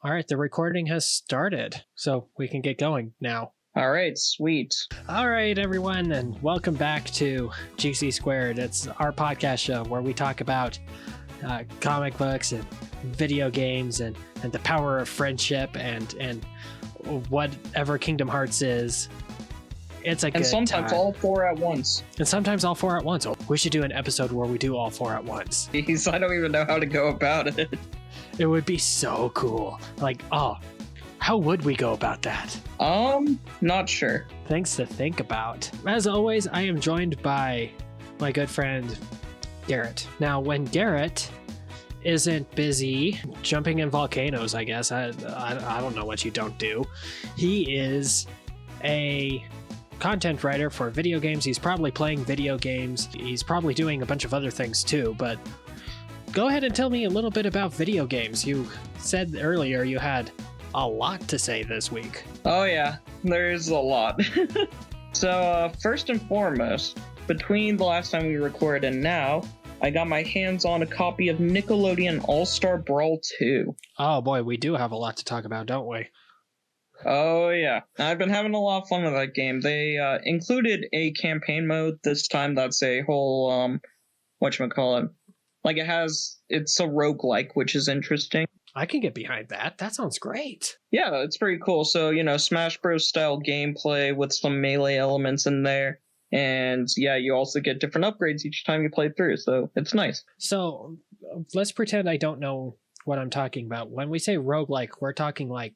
All right, the recording has started, so we can get going now. All right, sweet. All right, everyone, and welcome back to GC Squared. It's our podcast show where we talk about comic books and video games and the power of friendship and whatever Kingdom Hearts is. It's a good And sometimes time. all four at once. And sometimes all four at once. Oh, we should do an episode where we do all four at once. Jeez, I don't even know how to go about it. It would be so cool. Like, oh, how would we go about that? Not sure. Things to think about. As always, I am joined by my good friend Garrett. Now, when Garrett isn't busy jumping in volcanoes, I guess, I don't know what you don't do. He is a content writer for video games. He's probably playing video games. He's probably doing a bunch of other things too, but go ahead and tell me a little bit about video games. You said earlier you had a lot to say this week. Oh yeah, there's a lot. So first and foremost, between the last time we recorded and now, I got my hands on a copy of Nickelodeon All-Star Brawl 2. Oh boy, we do have a lot to talk about, don't we? Oh yeah, I've been having a lot of fun with that game. They included a campaign mode this time that's a whole, whatchamacallit. Like it's a roguelike, which is interesting. I can get behind that. That sounds great. Yeah, it's pretty cool. So, Smash Bros. Style gameplay with some melee elements in there. And yeah, you also get different upgrades each time you play through. So it's nice. So let's pretend I don't know what I'm talking about. When we say roguelike, we're talking like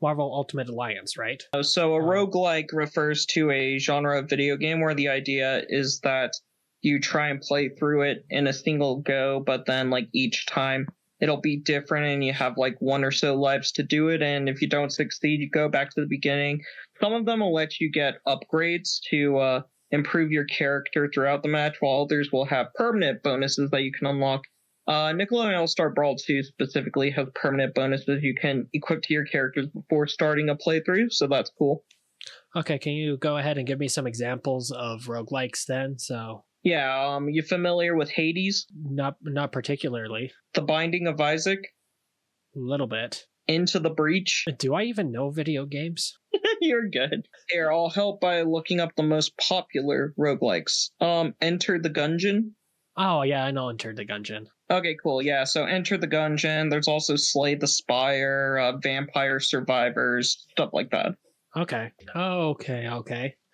Marvel Ultimate Alliance, right? So a roguelike refers to a genre of video game where the idea is that you try and play through it in a single go, but then like each time it'll be different and you have like one or so lives to do it. And if you don't succeed, you go back to the beginning. Some of them will let you get upgrades to improve your character throughout the match, while others will have permanent bonuses that you can unlock. Nickelodeon All-Star Brawl 2 specifically has permanent bonuses you can equip to your characters before starting a playthrough, so that's cool. Okay, can you go ahead and give me some examples of roguelikes then? So Yeah, you familiar with Hades? not particularly. The Binding of Isaac? A little bit. Into the Breach? Do I even know video games? You're good. Here, I'll help by looking up the most popular roguelikes. Enter the Gungeon? Oh yeah, I know Enter the Gungeon. Okay, cool. Yeah, so Enter the Gungeon. There's also Slay the Spire, Vampire Survivors, stuff like that. Okay.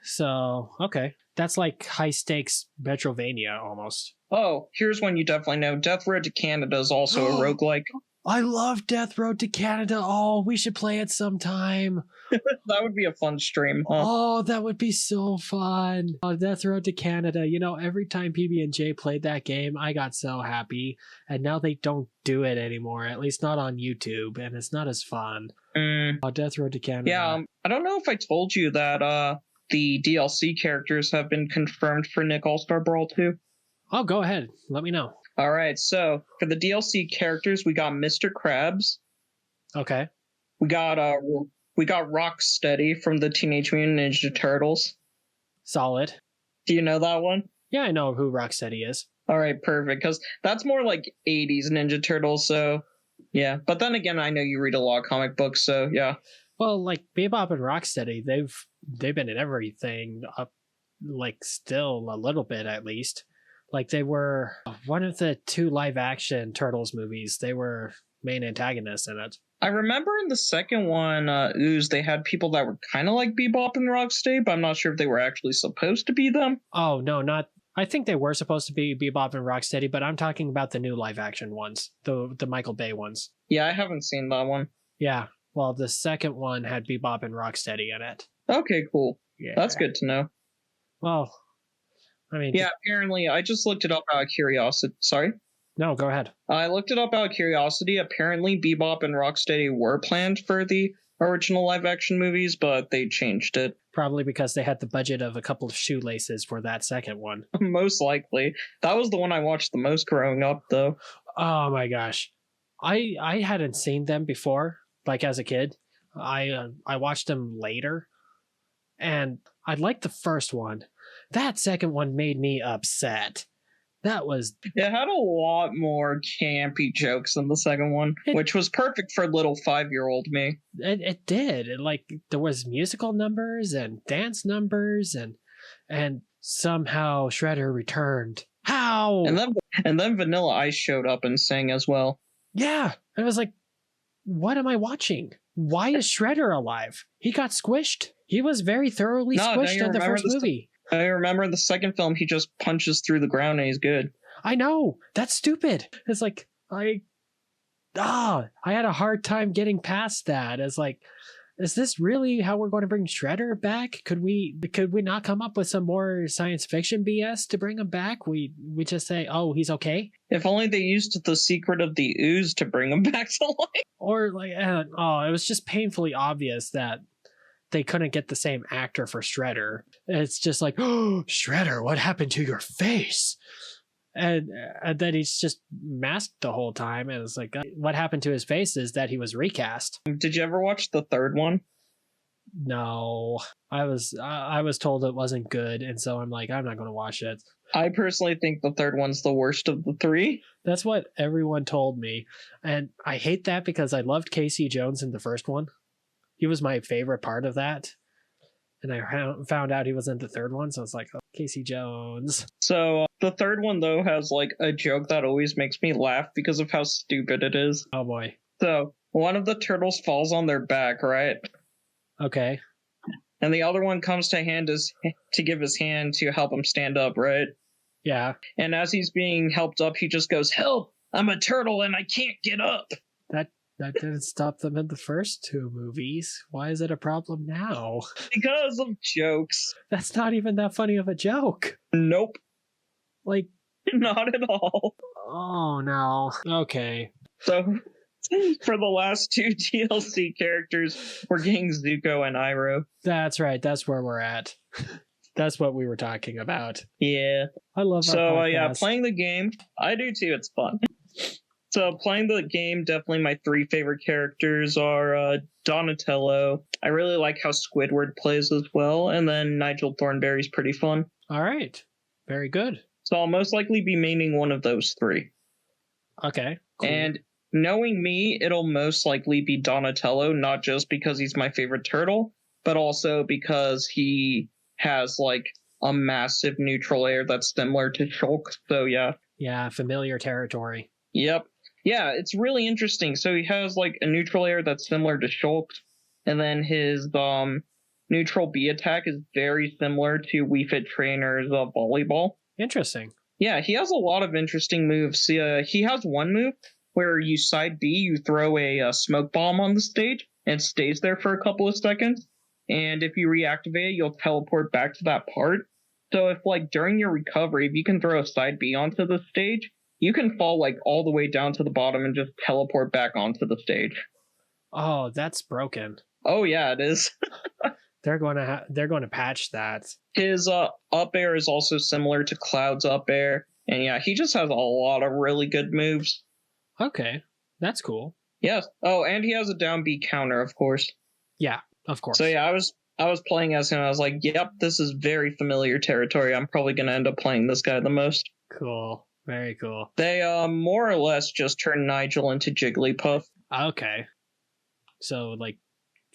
So, okay. That's like high stakes Metrovania almost. Oh, here's one you definitely know. Death Road to Canada is also a roguelike. I love Death Road to Canada. Oh, we should play it sometime. That would be a fun stream, huh? Oh, that would be so fun. Oh, Death Road to Canada. Every time PB&J played that game, I got so happy. And now they don't do it anymore, at least not on YouTube, and it's not as fun. Oh, Death Road to Canada. Yeah, I don't know if I told you that the DLC characters have been confirmed for Nick All-Star Brawl 2. Oh, go ahead. Let me know. All right, so for the DLC characters, we got Mr. Krabs. Okay. We got Rocksteady from the Teenage Mutant Ninja Turtles. Solid. Do you know that one? Yeah, I know who Rocksteady is. All right, perfect, because that's more like 80s Ninja Turtles, so yeah. But then again, I know you read a lot of comic books, so yeah. Well, like Bebop and Rocksteady, they've been in everything up, like still a little bit at least. Like they were one of the 2 live action Turtles movies. They were main antagonists in it. I remember in the second one, Ooze, they had people that were kind of like Bebop and Rocksteady, but I'm not sure if they were actually supposed to be them. Oh, no, not... I think they were supposed to be Bebop and Rocksteady, but I'm talking about the new live action ones. The Michael Bay ones. Yeah, I haven't seen that one. Yeah, well, the second one had Bebop and Rocksteady in it. Okay, cool. Yeah. That's good to know. Well, I mean... Yeah, apparently, I just looked it up out of curiosity. Sorry? No, go ahead. I looked it up out of curiosity. Apparently, Bebop and Rocksteady were planned for the original live-action movies, but they changed it. Probably because they had the budget of a couple of shoelaces for that second one. Most likely. That was the one I watched the most growing up, though. Oh my gosh. I hadn't seen them before, like as a kid. I watched them later, and I liked the first one. That second one made me upset. That was It had a lot more campy jokes than the second one, which was perfect for little 5-year-old me. it did. Like there was musical numbers and dance numbers and somehow Shredder returned. How? And then Vanilla Ice showed up and sang as well. Yeah. I was like, what am I watching? Why is Shredder alive? He got squished. He was very thoroughly squished in the first movie. I remember in the second film, he just punches through the ground and he's good. I know. That's stupid. It's like, I had a hard time getting past that. It's like, is this really how we're going to bring Shredder back? Could we not come up with some more science fiction BS to bring him back? We just say, oh, he's okay. If only they used the secret of the ooze to bring him back to life. Or like, it was just painfully obvious that they couldn't get the same actor for Shredder. It's just like, oh, Shredder, what happened to your face? And then he's just masked the whole time. And it's like, what happened to his face is that he was recast. Did you ever watch the third one? No, I was told it wasn't good. And so I'm like, I'm not going to watch it. I personally think the third one's the worst of the three. That's what everyone told me. And I hate that because I loved Casey Jones in the first one. He was my favorite part of that. And I found out he was in the third one. So it's like, oh, Casey Jones. So the third one, though, has like a joke that always makes me laugh because of how stupid it is. Oh, boy. So one of the turtles falls on their back, right? Okay. And the other one comes to give his hand to help him stand up, right? Yeah. And as he's being helped up, he just goes, "Help! I'm a turtle and I can't get up." That didn't stop them in the first two movies. Why is it a problem now? Because of jokes. That's not even that funny of a joke. Nope. Like, not at all. Oh, no. Okay. So, for the last two DLC characters, we're getting Zuko and Iroh. That's right. That's where we're at. That's what we were talking about. Yeah. I love our podcast. Playing the game. I do too. It's fun. So playing the game, definitely my three favorite characters are Donatello. I really like how Squidward plays as well. And then Nigel Thornberry's pretty fun. All right. Very good. So I'll most likely be maining one of those three. Okay. Cool. And knowing me, it'll most likely be Donatello, not just because he's my favorite turtle, but also because he has like a massive neutral air that's similar to Shulk. So yeah. Yeah, familiar territory. Yep. Yeah, it's really interesting. So he has like a neutral air that's similar to Shulk, and then his neutral B attack is very similar to Wii Fit Trainer's volleyball. Interesting. Yeah, he has a lot of interesting moves. He has one move where you side B, you throw a smoke bomb on the stage, and it stays there for a couple of seconds. And if you reactivate it, you'll teleport back to that part. So if like during your recovery, if you can throw a side B onto the stage, you can fall like all the way down to the bottom and just teleport back onto the stage. Oh, that's broken. Oh yeah, it is. They're going to patch that. His up air is also similar to Cloud's up air, and yeah, he just has a lot of really good moves. Okay, that's cool. Yes. Oh, and he has a down B counter, of course. Yeah, of course. So yeah, I was playing as him. I was like, yep, this is very familiar territory. I'm probably going to end up playing this guy the most. Cool. Very cool. They more or less just turn Nigel into Jigglypuff. Okay. So like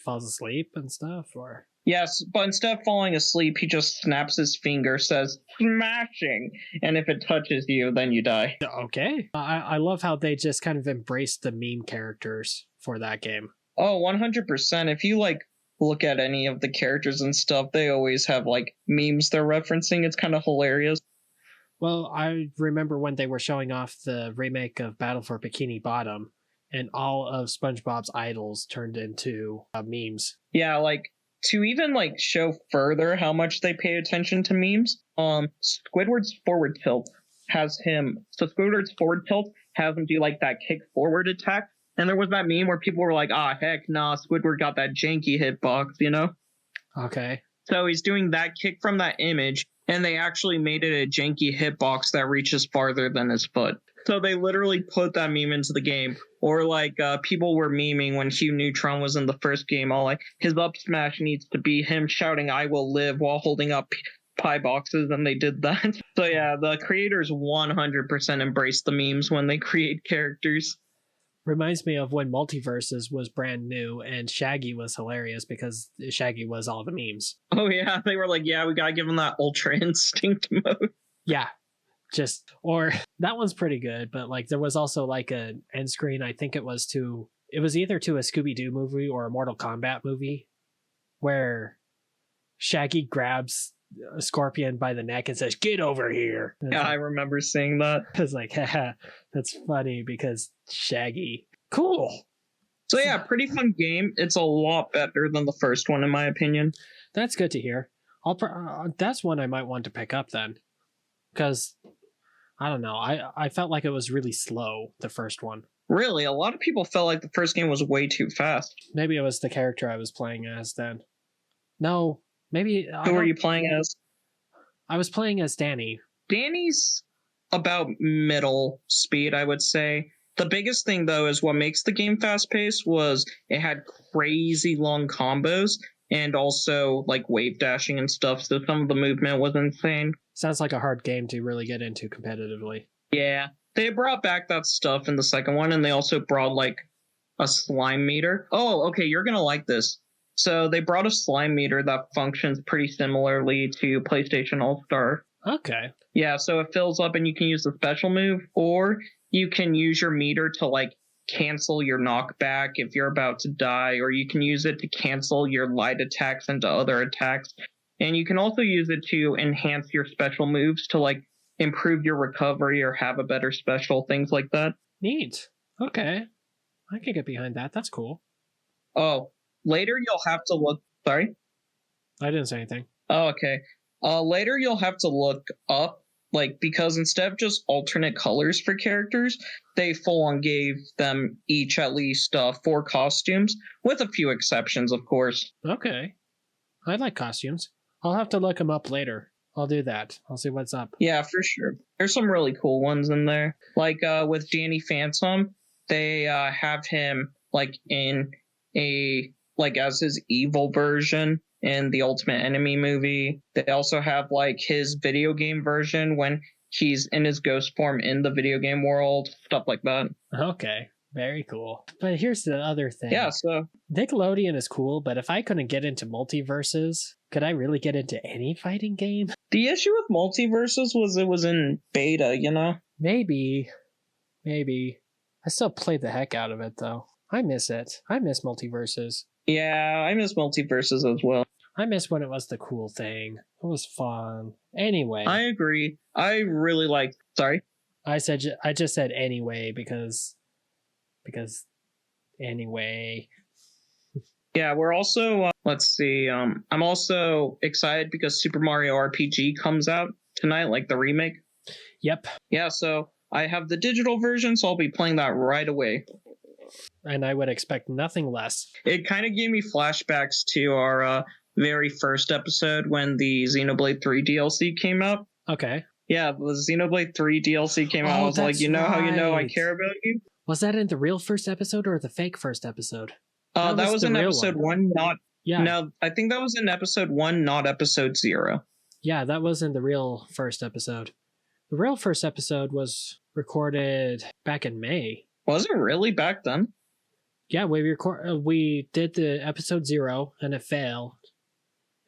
falls asleep and stuff, or? Yes, but instead of falling asleep, he just snaps his finger, says smashing, and if it touches you, then you die. Okay. I love how they just kind of embraced the meme characters for that game. Oh, 100%. If you like look at any of the characters and stuff, they always have like memes they're referencing. It's kind of hilarious. Well, I remember when they were showing off the remake of Battle for Bikini Bottom, and all of SpongeBob's idols turned into memes. Yeah, like to even like show further how much they pay attention to memes. Squidward's forward tilt has him. So Squidward's forward tilt has him do like that kick forward attack. And there was that meme where people were like, heck nah, Squidward got that janky hitbox, you know? Okay. So he's doing that kick from that image, and they actually made it a janky hitbox that reaches farther than his foot. So they literally put that meme into the game. Or like people were memeing when Hugh Neutron was in the first game, all like his up smash needs to be him shouting "I will live" while holding up pie boxes and they did that. So yeah, the creators 100% embrace the memes when they create characters. Reminds me of when Multiverses was brand new and Shaggy was hilarious because Shaggy was all the memes. Oh yeah, they were like, yeah, we gotta give him that Ultra Instinct mode. Yeah. Or that one's pretty good, but like there was also like an end screen, I think it was either to a Scooby-Doo movie or a Mortal Kombat movie where Shaggy grabs a Scorpion by the neck and says, "Get over here." Yeah, I remember seeing that. I was like, haha, that's funny because Shaggy. Cool. So yeah, pretty fun game. It's a lot better than the first one, in my opinion. That's good to hear. That's one I might want to pick up then. Because, I don't know, I felt like it was really slow, the first one. Really? A lot of people felt like the first game was way too fast. Maybe it was the character I was playing as then. No, maybe... Who were you playing as? I was playing as Danny. Danny's about middle speed, I would say. The biggest thing, though, is what makes the game fast-paced was it had crazy long combos and also, like, wave dashing and stuff, so some of the movement was insane. Sounds like a hard game to really get into competitively. Yeah. They brought back that stuff in the second one, and they also brought, like, a slime meter. Oh, okay, you're gonna like this. So they brought a slime meter that functions pretty similarly to PlayStation All-Star. Okay. Yeah, so it fills up and you can use the special move, or you can use your meter to, like, cancel your knockback if you're about to die, or you can use it to cancel your light attacks into other attacks. And you can also use it to enhance your special moves to, like, improve your recovery or have a better special, things like that. Neat. Okay. I can get behind that. That's cool. Oh, later you'll have to look... Sorry? I didn't say anything. Oh, okay. Later you'll have to look up, like, because instead of just alternate colors for characters, they full-on gave them each at least 4 costumes, with a few exceptions, of course. Okay. I like costumes. I'll have to look them up later. I'll do that. I'll see what's up. Yeah, for sure. There's some really cool ones in there. Like, with Danny Phantom, they have him, like, in a... like, as his evil version in the Ultimate Enemy movie. They also have, like, his video game version when he's in his ghost form in the video game world, stuff like that. Okay. Very cool. But here's the other thing. Yeah, so... Nickelodeon is cool, but if I couldn't get into Multiverses, could I really get into any fighting game? The issue with Multiverses was it was in beta, you know? Maybe. I still played the heck out of it, though. I miss it. I miss Multiverses. Yeah, I miss Multiverses as well. I miss when it was the cool thing. It was fun. Anyway. I agree. I really like... Sorry? I just said anyway because anyway. Yeah, we're also... let's see. I'm also excited because Super Mario RPG comes out tonight, like the remake. Yep. Yeah, so I have the digital version, so I'll be playing that right away. And I would expect nothing less. It kind of gave me flashbacks to our very first episode when the Xenoblade 3 DLC came out. Okay. Yeah, the Xenoblade 3 DLC came out. I was like, you know how you know I care about you? Was that in the real first episode or the fake first episode? That was in episode 1, not... Yeah. No, I think that was in episode 1, not episode 0. Yeah, that was in the real first episode. The real first episode was recorded back in May. Was it really back then? Yeah, we did the episode 0 and it failed.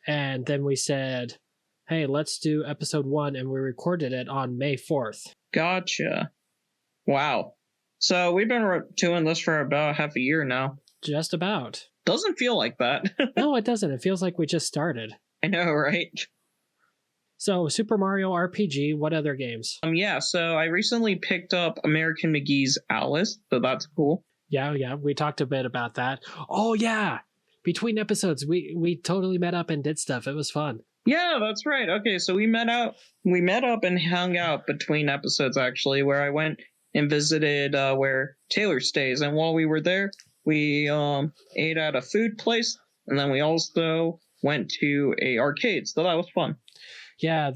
And then we said, hey, let's do episode 1, and we recorded it on May 4th. Gotcha. Wow. So we've been doing this for about half a year now. Just about. Doesn't feel like that. No, it doesn't. It feels like we just started. I know, right? So, Super Mario RPG, what other games? Yeah, so I recently picked up American McGee's Alice, so that's cool. Yeah, we talked a bit about that. Oh, yeah! Between episodes, we totally met up and did stuff. It was fun. Yeah, that's right. Okay, so we met up and hung out between episodes, actually, where I went and visited where Taylor stays. And while we were there, we ate at a food place, and then we also went to a arcade, so that was fun. Yeah,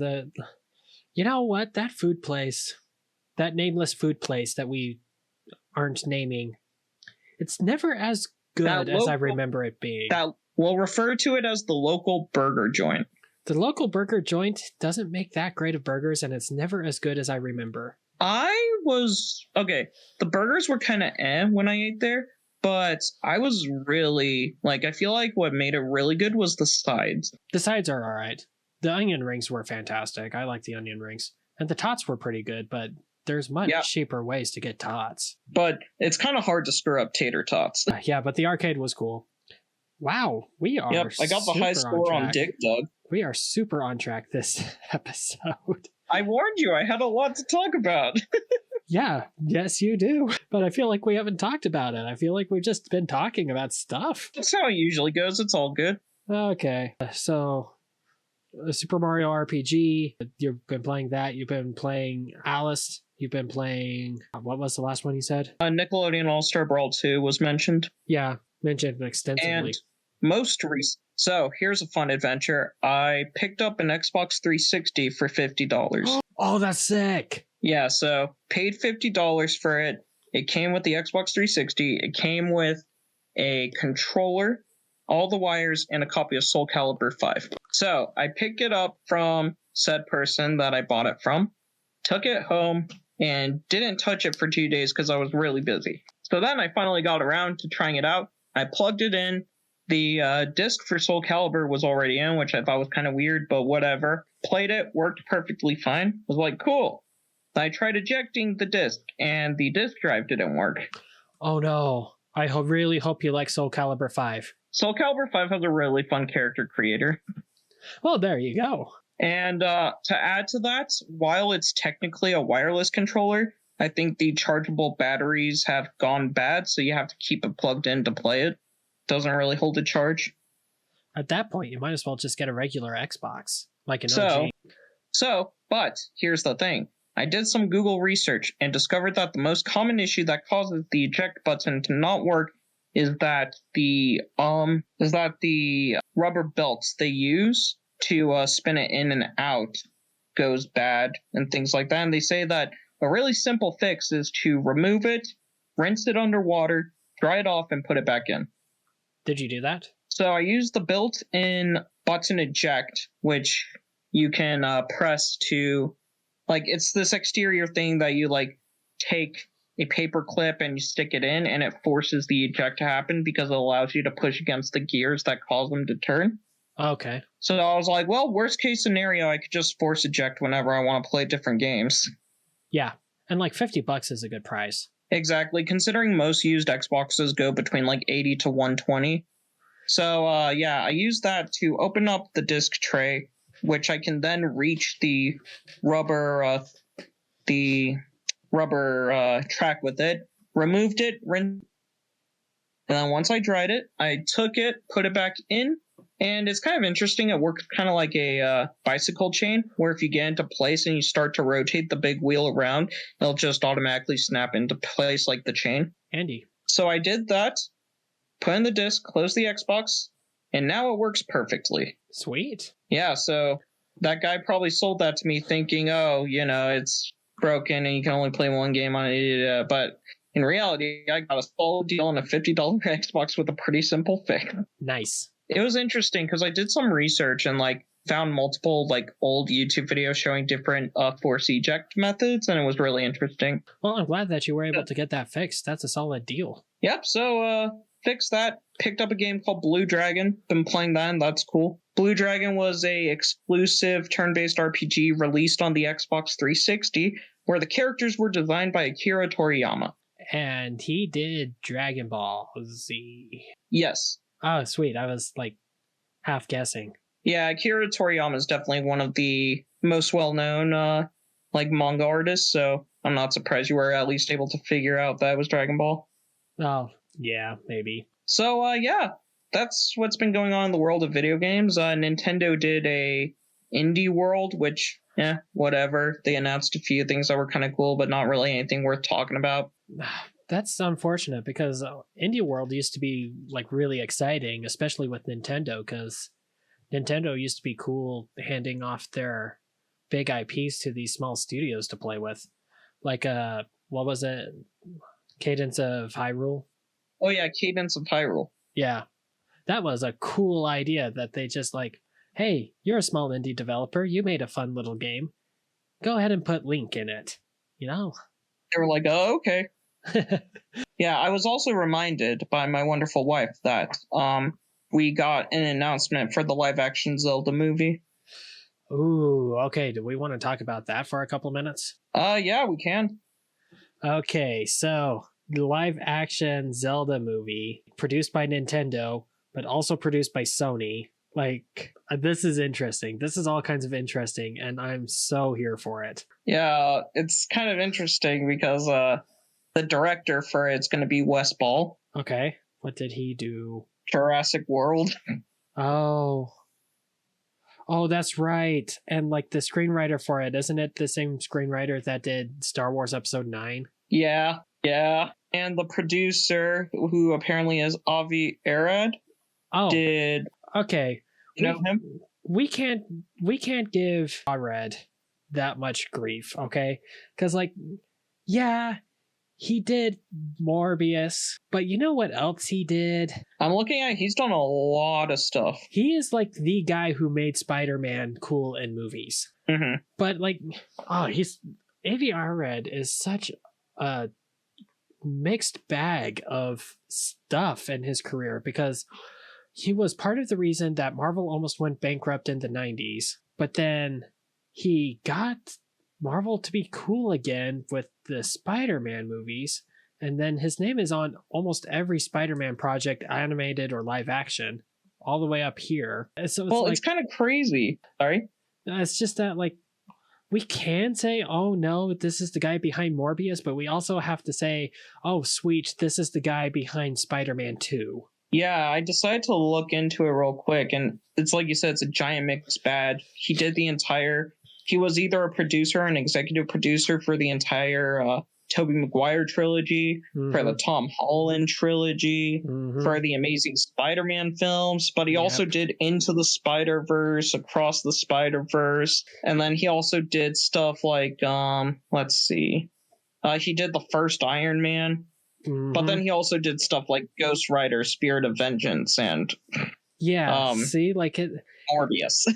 you know what? That food place, that nameless food place that we aren't naming, it's never as good as I remember it being. We'll refer to it as the local burger joint. The local burger joint doesn't make that great of burgers, and it's never as good as I remember. Okay. The burgers were kind of when I ate there, but I was really I feel like what made it really good was the sides. The sides are all right. The onion rings were fantastic. I like the onion rings. And the tots were pretty good, but there's much cheaper ways to get tots. But it's kind of hard to screw up tater tots. Yeah, but the arcade was cool. Wow, we are. Yep, I got the high score on Dig Dug. We are super on track this episode. I warned you, I had a lot to talk about. Yeah, yes, you do. But I feel like we haven't talked about it. I feel like we've just been talking about stuff. That's how it usually goes. It's all good. Okay, so Super Mario RPG, you've been playing that. You've been playing Alice. You've been playing, what was the last one you said? Nickelodeon All-Star Brawl 2 was mentioned. Yeah, mentioned extensively. And so here's a fun adventure. I picked up an Xbox 360 for $50. Oh, that's sick. Yeah, so paid $50 for it. It came with the Xbox 360. It came with a controller, all the wires, and a copy of Soul Calibur 5. So I picked it up from said person that I bought it from, took it home, and didn't touch it for 2 days because I was really busy. So then I finally got around to trying it out. I plugged it in. The disc for Soul Calibur was already in, which I thought was kind of weird, but whatever. Played it, worked perfectly fine. Was like, cool. I tried ejecting the disc, and the disc drive didn't work. Oh no. I really hope you like Soul Calibur 5. Soul Calibur 5 has a really fun character creator. Well, there you go. And to add to that, while it's technically a wireless controller, I think the chargeable batteries have gone bad, so you have to keep it plugged in to play it. Doesn't really hold a charge. At that point, you might as well just get a regular Xbox, like an OG. So, but here's the thing. I did some Google research and discovered that the most common issue that causes the eject button to not work is that the rubber belts they use to spin it in and out goes bad and things like that. And they say that a really simple fix is to remove it, rinse it underwater, dry it off, and put it back in. Did you do that? So I used the built-in button eject, which you can press to, it's this exterior thing that you take a paper clip and you stick it in, and it forces the eject to happen because it allows you to push against the gears that cause them to turn. Okay. So I was like, well, worst case scenario, I could just force eject whenever I want to play different games. Yeah, and $50 is a good price. Exactly, considering most used Xboxes go between $80 to $120. So I used that to open up the disc tray, which I can then reach the rubber track with it, removed it, rinsed, and then once I dried it, I took it, put it back in, and it's kind of interesting. It works kind of like a bicycle chain, where if you get into place and you start to rotate the big wheel around, it'll just automatically snap into place like the chain. Handy. So I did that, put in the disc, close the Xbox, and now it works perfectly. Sweet. Yeah, so that guy probably sold that to me thinking, it's broken and you can only play one game on it. But in reality, I got a solid deal on a $50 Xbox with a pretty simple fix. Nice. It was interesting because I did some research and found multiple old YouTube videos showing different force eject methods, and it was really interesting. Well, I'm glad that you were able to get that fixed. That's a solid deal. Yep, so fixed that. Picked up a game called Blue Dragon. Been playing that, and that's cool. Blue Dragon was a exclusive turn-based RPG released on the Xbox 360, where the characters were designed by Akira Toriyama. And he did Dragon Ball Z. Yes. Oh, sweet. I was half guessing. Yeah, Akira Toriyama is definitely one of the most well-known manga artists, so I'm not surprised you were at least able to figure out that it was Dragon Ball. Oh, yeah, maybe. So, that's what's been going on in the world of video games. Nintendo did a Indie World, which, whatever. They announced a few things that were kind of cool, but not really anything worth talking about. That's unfortunate because Indie World used to be really exciting, especially with Nintendo, because Nintendo used to be cool handing off their big IPs to these small studios to play with. What was it? Cadence of Hyrule? Oh yeah, Cadence of Hyrule. Yeah. That was a cool idea that they just hey, you're a small indie developer. You made a fun little game. Go ahead and put Link in it. You know? They were like, oh, okay. Yeah, I was also reminded by my wonderful wife that we got an announcement for the live action Zelda movie. Ooh, okay. Do we want to talk about that for a couple minutes? Yeah, we can. Okay, so the live action Zelda movie produced by Nintendo, but also produced by Sony. Like, this is interesting. This is all kinds of interesting, and I'm so here for it. Yeah, it's kind of interesting because the director for it's going to be Wes Ball. Okay, what did he do? Jurassic World. Oh, that's right. And like the screenwriter for it, isn't it the same screenwriter that did Star Wars Episode 9? Yeah. And the producer, who apparently is Avi Arad, did... Okay. You know him? We can't give Arad that much grief, okay? Because, like, yeah, he did Morbius, but you know what else he did? I'm looking at, he's done a lot of stuff. He is like the guy who made Spider-Man cool in movies. Mm-hmm. But like, Avi Arad is such a mixed bag of stuff in his career, because he was part of the reason that Marvel almost went bankrupt in the 90s, but then he got Marvel to be cool again with the Spider-Man movies, and then his name is on almost every Spider-Man project, animated or live action, all the way up here. So it's kind of crazy. Sorry? It's just that, like, we can say, oh no, this is the guy behind Morbius, but we also have to say, oh sweet, this is the guy behind Spider-Man 2. Yeah, I decided to look into it real quick, and it's like you said, it's a giant mixed bag. He was either a producer or an executive producer for the entire Tobey Maguire trilogy, for the Tom Holland trilogy, for the Amazing Spider-Man films, but he also did Into the Spider-Verse, Across the Spider-Verse, and then he also did stuff like, let's see, he did the first Iron Man, but then he also did stuff like Ghost Rider, Spirit of Vengeance, and see, like Morbius.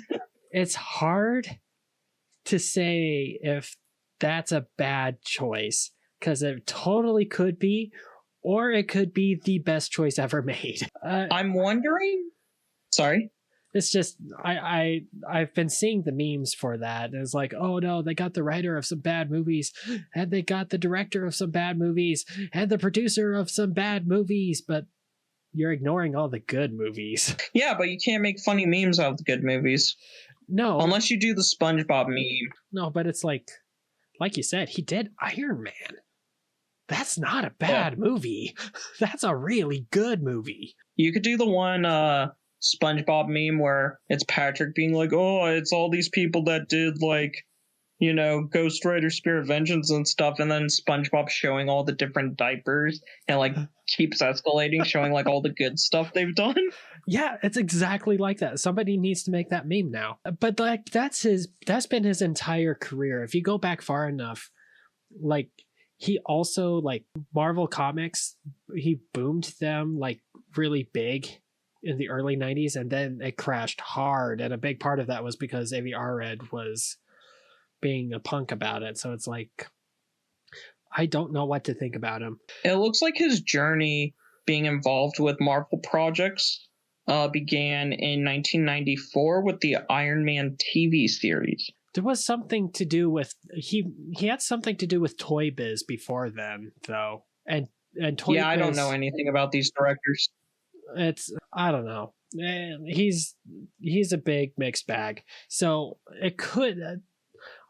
It's hard to say if that's a bad choice, because it totally could be, or it could be the best choice ever made. I'm wondering. Sorry. It's just I've been seeing the memes for that. It's like, oh no, they got the writer of some bad movies, and they got the director of some bad movies, and the producer of some bad movies, but you're ignoring all the good movies. Yeah, but you can't make funny memes out of the good movies. No. Unless you do the SpongeBob meme. No, but it's like you said, he did Iron Man. That's not a bad movie. That's a really good movie. You could do the one SpongeBob meme where it's Patrick being like, oh, it's all these people that did, like, you know, Ghost Rider, Spirit of Vengeance and stuff, and then SpongeBob showing all the different diapers and, like, keeps escalating, showing, like, all the good stuff they've done. Yeah, it's exactly like that. Somebody needs to make that meme now. But, like, that's been his entire career. If you go back far enough, like, he also, like, Marvel Comics, he boomed them, like, really big in the early 90s, and then it crashed hard, and a big part of that was because Avi Arad was being a punk about it. So it's like, I don't know what to think about him. It looks like his journey being involved with Marvel projects began in 1994 with the Iron Man TV series. There was something to do with he had something to do with Toy Biz before then, though, and Toy Biz, I don't know anything about these directors. I don't know. He's a big mixed bag. So it could.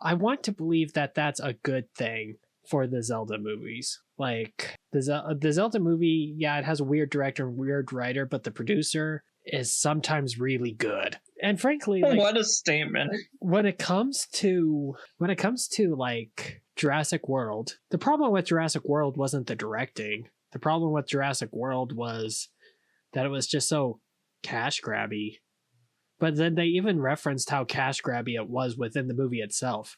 I want to believe that that's a good thing for the Zelda movies. Like the Zelda movie, yeah, it has a weird director and weird writer, but the producer is sometimes really good. And frankly, like, what a statement. When it comes to like Jurassic World, the problem with Jurassic World wasn't the directing. The problem with Jurassic World was that it was just so cash grabby. But then they even referenced how cash grabby it was within the movie itself.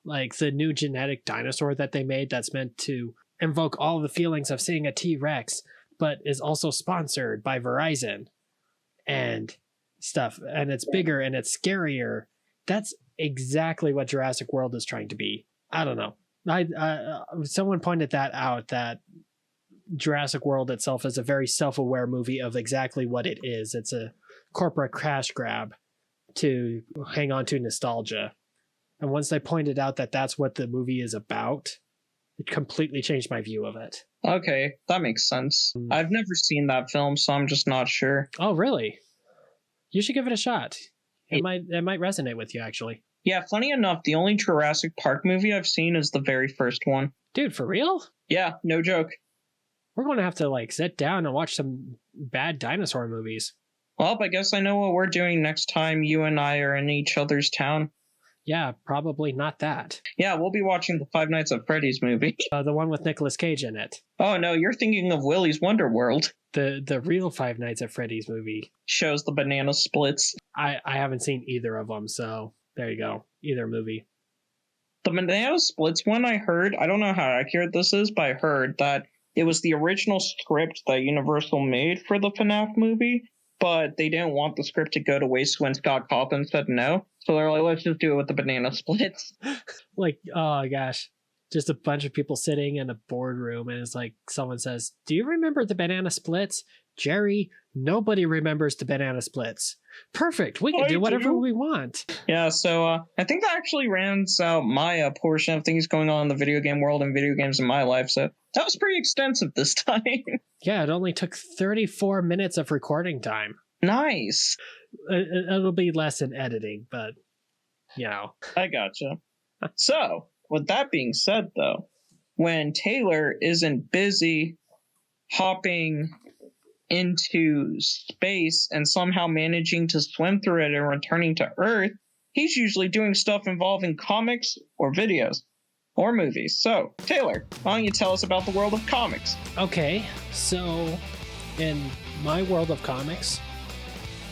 Like the new genetic dinosaur that they made that's meant to invoke all the feelings of seeing a T-Rex, but is also sponsored by Verizon. And stuff, and it's bigger and it's scarier. That's exactly what Jurassic World is trying to be. I don't know. Someone pointed that out, that Jurassic World itself is a very self-aware movie of exactly what it is. It's a corporate cash grab to hang on to nostalgia. And once they pointed out that that's what the movie is about, it completely changed my view of it. Okay, that makes sense. I've never seen that film, so I'm just not sure. Oh, really? You should give it a shot. It might resonate with you, actually. Yeah, funny enough, the only Jurassic Park movie I've seen is the very first one. Dude, for real? Yeah, no joke. We're going to have to like sit down and watch some bad dinosaur movies. Well, I guess I know what we're doing next time you and I are in each other's town. Yeah, probably not that. Yeah, we'll be watching the Five Nights at Freddy's movie. The one with Nicolas Cage in it. Oh no, you're thinking of Willy's Wonder World. The real Five Nights at Freddy's movie. Shows the banana splits. I haven't seen either of them, so there you go. Either movie. The banana splits one I heard, I don't know how accurate this is, but I heard that it was the original script that Universal made for the FNAF movie, but they didn't want the script to go to waste when Scott Cawthon said no. So they're like, let's just do it with the banana splits. Like, oh gosh. Just a bunch of people sitting in a boardroom, and it's like someone says, "Do you remember the banana splits?" Jerry, nobody remembers the banana splits. Perfect. We can do whatever we want. Yeah, so I think that actually rounds out my portion of things going on in the video game world and video games in my life. So that was pretty extensive this time. Yeah, it only took 34 minutes of recording time. Nice. It'll be less in editing, but, you know. I gotcha. So, with that being said, though, when Taylor isn't busy hopping into space and somehow managing to swim through it and returning to Earth, he's usually doing stuff involving comics or videos or movies. So, Taylor, why don't you tell us about the world of comics? Okay, so in my world of comics,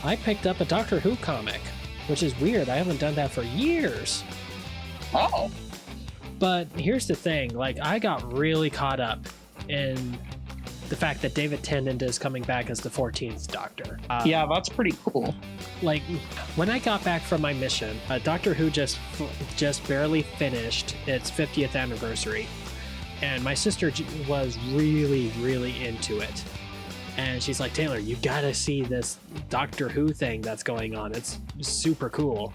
I picked up a Doctor Who comic, which is weird. I haven't done that for years. Oh. But here's the thing, like, I got really caught up in the fact that David Tennant is coming back as the 14th Doctor. Yeah, that's pretty cool. Like, when I got back from my mission, Doctor Who just barely finished its 50th anniversary, and my sister was really, really into it. And she's like, "Taylor, you gotta see this Doctor Who thing that's going on. It's super cool."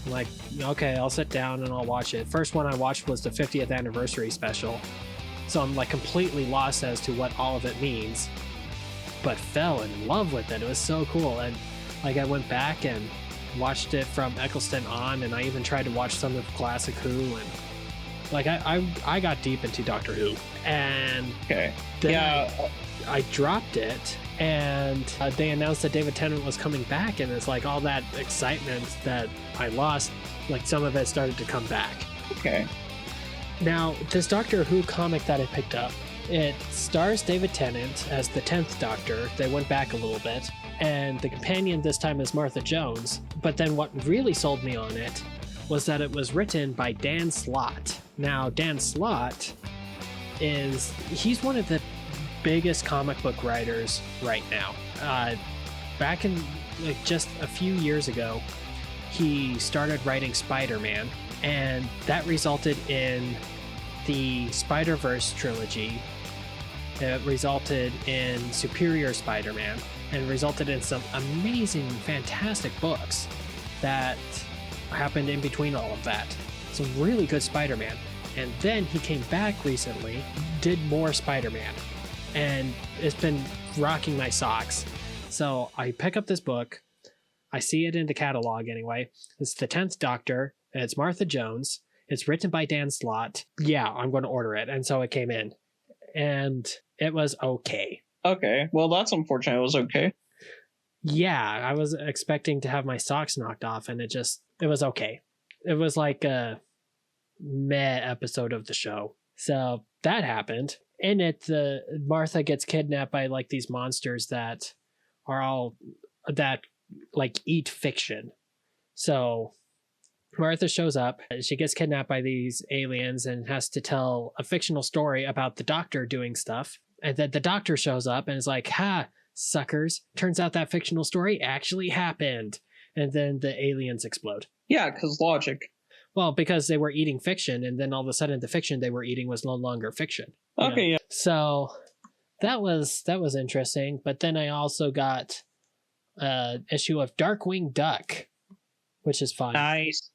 I'm like, okay, I'll sit down and I'll watch it. First one I watched was the 50th anniversary special. So I'm like completely lost as to what all of it means, but fell in love with it. It was so cool. And like, I went back and watched it from Eccleston on, and I even tried to watch some of Classic Who, and like, I got deep into Doctor Who. And okay. Then I dropped it, and they announced that David Tennant was coming back, and it's like all that excitement that I lost, like some of it started to come back. Okay. Now, this Doctor Who comic that I picked up, it stars David Tennant as the 10th Doctor. They went back a little bit, and the companion this time is Martha Jones. But then what really sold me on it was that it was written by Dan Slott. Now, Dan Slott he's one of the biggest comic book writers right now. Back in like just a few years ago, he started writing Spider-Man, and that resulted in the Spider-Verse trilogy. It resulted in Superior Spider-Man, and resulted in some amazing, fantastic books that happened in between all of that. Some really good Spider-Man. And then he came back recently, did more Spider-Man, and it's been rocking my socks. So I pick up this book, I see it in the catalog anyway. It's the 10th Doctor, and it's Martha Jones. It's written by Dan Slott. Yeah, I'm going to order it. And so it came in, and it was okay. Okay, well, that's unfortunate. It was okay. Yeah, I was expecting to have my socks knocked off, and it was okay. It was like a meh episode of the show. So that happened. In it, Martha gets kidnapped by like these monsters that like eat fiction. So Martha shows up, she gets kidnapped by these aliens and has to tell a fictional story about the Doctor doing stuff. And then the Doctor shows up and is like, suckers. Turns out that fictional story actually happened. And then the aliens explode. Yeah, because logic. Well, because they were eating fiction, and then all of a sudden the fiction they were eating was no longer fiction. Okay, yeah. So that was interesting. But then I also got an issue of Darkwing Duck, which is fun. Nice.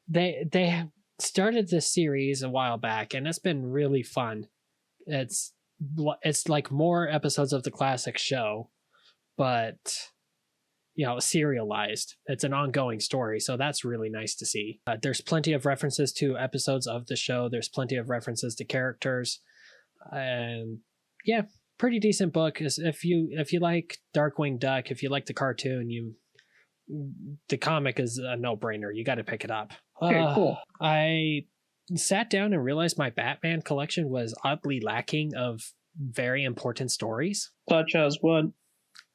They started this series a while back, and it's been really fun. It's like more episodes of the classic show, but serialized. It's an ongoing story, so that's really nice to see. There's plenty of references to episodes of the show. There's plenty of references to characters, and yeah, pretty decent book. If you like Darkwing Duck, if you like the cartoon, the comic is a no-brainer. You got to pick it up. Okay, cool. I sat down and realized my Batman collection was oddly lacking of very important stories. Such as what?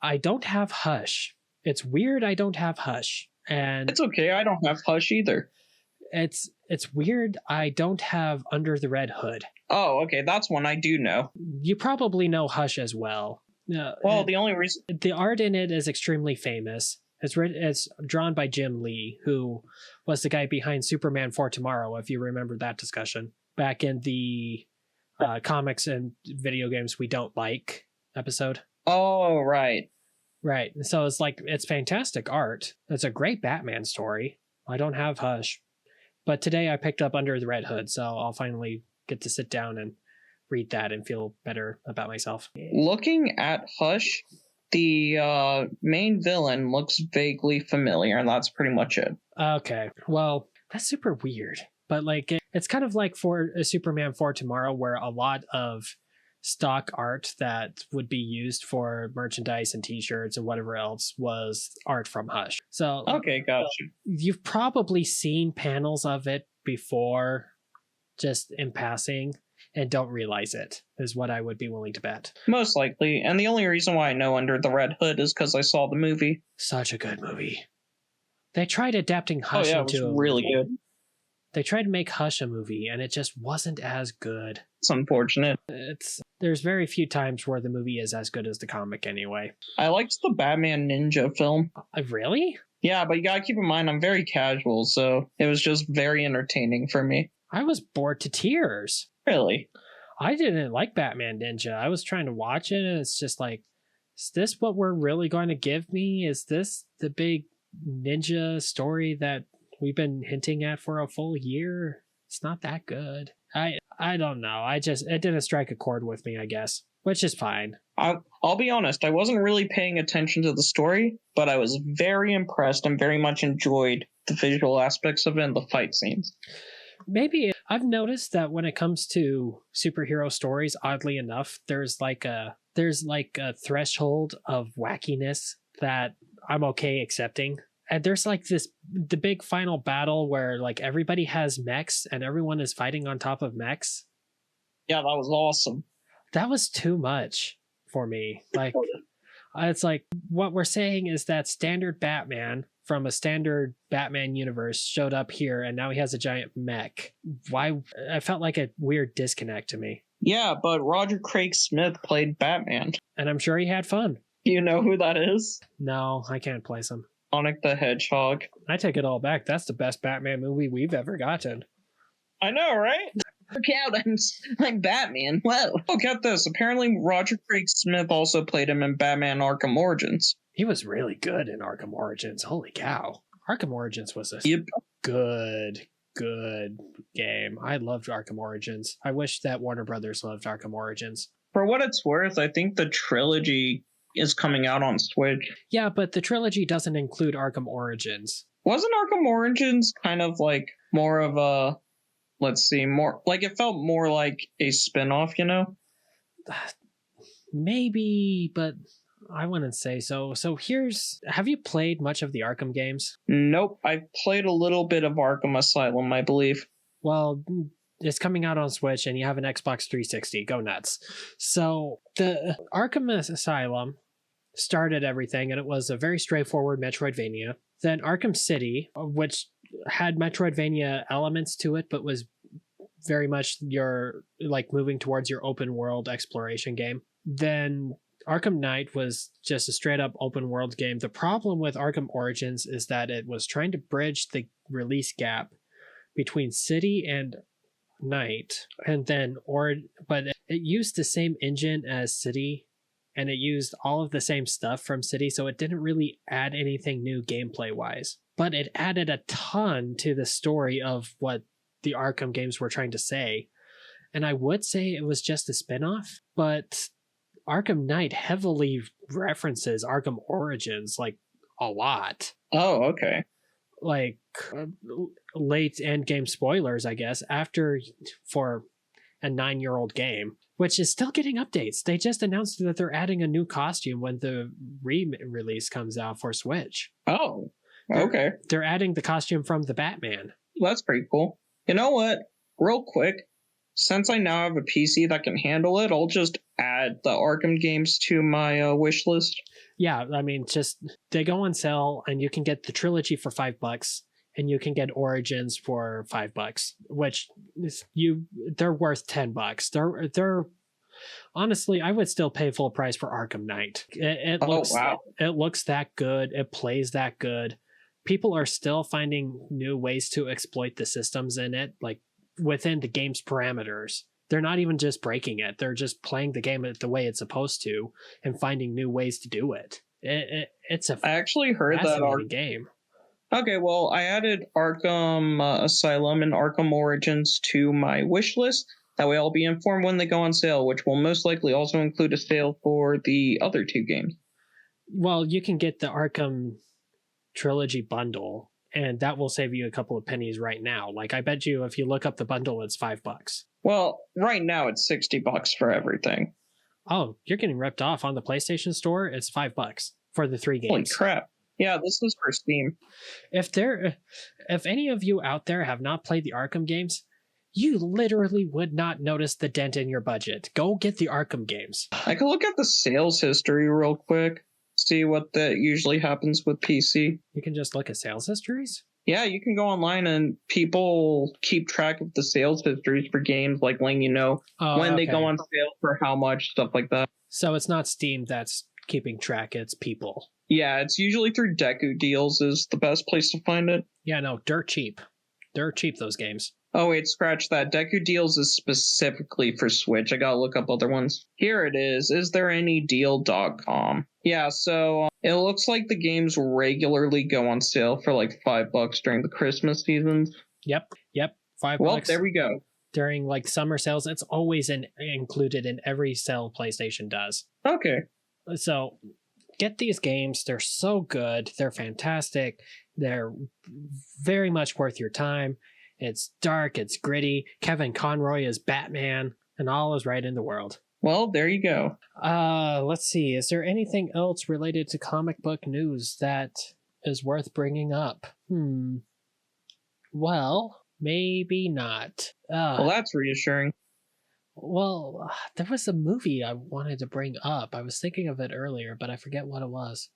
I don't have Hush. It's weird I don't have Hush. And it's okay, I don't have Hush either. It's weird I don't have Under the Red Hood. Oh, okay, that's one I do know. You probably know Hush as well. Well, the only reason... The art in it is extremely famous. It's drawn by Jim Lee, who was the guy behind Superman for Tomorrow, if you remember that discussion. Back in the comics and video games we don't like episode. Oh, right. Right. So it's fantastic art. It's a great Batman story. I don't have Hush. But today I picked up Under the Red Hood, so I'll finally get to sit down and read that and feel better about myself. Looking at Hush, the main villain looks vaguely familiar, and that's pretty much it. Okay. Well, that's super weird. But it's kind of like for Superman for Tomorrow, where a lot of stock art that would be used for merchandise and t-shirts and whatever else was art from Hush. So okay, gotcha. You've probably seen panels of it before, just in passing, and don't realize it, is what I would be willing to bet. Most likely. And the only reason why I know Under the Red Hood is because I saw the movie. Such a good movie. They tried adapting Hush into it was really good. They tried to make Hush a movie, and it just wasn't as good. It's unfortunate. There's very few times where the movie is as good as the comic anyway. I liked the Batman Ninja film. Really? Yeah, but you gotta keep in mind I'm very casual, so it was just very entertaining for me. I was bored to tears. Really? I didn't like Batman Ninja. I was trying to watch it, and it's just like, is this what we're really going to give me? Is this the big ninja story that we've been hinting at for a full year? It's not that good. I don't know. It didn't strike a chord with me, I guess, which is fine. I'll be honest. I wasn't really paying attention to the story, but I was very impressed and very much enjoyed the visual aspects of it and the fight scenes. Maybe I've noticed that when it comes to superhero stories, oddly enough, there's like a threshold of wackiness that I'm okay accepting. And there's the big final battle where everybody has mechs and everyone is fighting on top of mechs. Yeah, that was awesome. That was too much for me. It's like what we're saying is that standard Batman from a standard Batman universe showed up here and now he has a giant mech. Why? I felt like a weird disconnect to me. Yeah, but Roger Craig Smith played Batman. And I'm sure he had fun. Do you know who that is? No, I can't place him. Sonic the Hedgehog. I take it all back. That's the best Batman movie we've ever gotten. I know, right? Look out, I'm Batman. Whoa. Oh, get this. Apparently Roger Craig Smith also played him in Batman Arkham Origins. He was really good in Arkham Origins. Holy cow. Arkham Origins was a good game. I loved Arkham Origins. I wish that Warner Brothers loved Arkham Origins. For what it's worth, I think the trilogy is coming out on Switch. Yeah, but the trilogy doesn't include Arkham Origins. Wasn't Arkham Origins kind of more of a, more it felt more like a spin-off, Maybe, but I wouldn't say so. So have you played much of the Arkham games? Nope, I've played a little bit of Arkham Asylum, I believe. Well, it's coming out on Switch and you have an Xbox 360. Go nuts. So the Arkham Asylum started everything, and it was a very straightforward Metroidvania. Then Arkham City, which had Metroidvania elements to it, but was very much your moving towards your open world exploration game. Then Arkham Knight was just a straight up open world game. The problem with Arkham Origins is that it was trying to bridge the release gap between City and Knight, and then but it used the same engine as City, and it used all of the same stuff from City, so it didn't really add anything new gameplay wise. But it added a ton to the story of what the Arkham games were trying to say. And I would say it was just a spin-off, but Arkham Knight heavily references Arkham Origins like a lot. Oh, okay. Like late end game spoilers, I guess, for a 9-year-old game, which is still getting updates. They just announced that they're adding a new costume when the re-release comes out for Switch. Oh, okay. They're adding the costume from the Batman. That's pretty cool. You know what? Real quick, since I now have a PC that can handle it, I'll just add the Arkham games to my wish list. Yeah, I mean, just they go on sale, and you can get the trilogy for $5, and you can get Origins for $5, which they're worth $10. They're honestly, I would still pay full price for Arkham Knight. It looks that good. It plays that good. People are still finding new ways to exploit the systems in it, like within the game's parameters. They're not even just breaking it. They're just playing the game the way it's supposed to and finding new ways to do it. It's a I actually heard that game. Okay, well, I added Arkham Asylum and Arkham Origins to my wish list. That way I'll be informed when they go on sale, which will most likely also include a sale for the other 2 games. Well, you can get the Arkham Trilogy bundle, and that will save you a couple of pennies right now. Like, I bet you if you look up the bundle, it's $5. Well, right now it's $60 for everything. Oh, you're getting ripped off on the PlayStation Store. It's $5 for the 3 games. Holy crap. Yeah, this is for Steam. If any of you out there have not played the Arkham games, you literally would not notice the dent in your budget. Go get the Arkham games. I can look at the sales history real quick, see what that usually happens with PC. You can just look at sales histories? Yeah, you can go online and people keep track of the sales histories for games, like letting you know when they go on sale for how much, stuff like that. So it's not Steam that's keeping track, it's people. Yeah, it's usually through Deku Deals is the best place to find it. Yeah, no, dirt cheap. Dirt cheap, those games. Oh, wait, scratch that. Deku Deals is specifically for Switch. I gotta look up other ones. Here it is. IsThereAnyDeal.com. Yeah, so it looks like the games regularly go on sale for like $5 during the Christmas seasons. Yep, $5. Well, there we go. During like summer sales, it's always included in every sale PlayStation does. Okay. So get these games. They're so good. They're fantastic. They're very much worth your time. It's dark. It's gritty. Kevin Conroy is Batman, and all is right in the world. Well, there you go. Let's see. Is there anything else related to comic book news that is worth bringing up? Well, maybe not. Well, that's reassuring. Well, there was a movie I wanted to bring up. I was thinking of it earlier, but I forget what it was.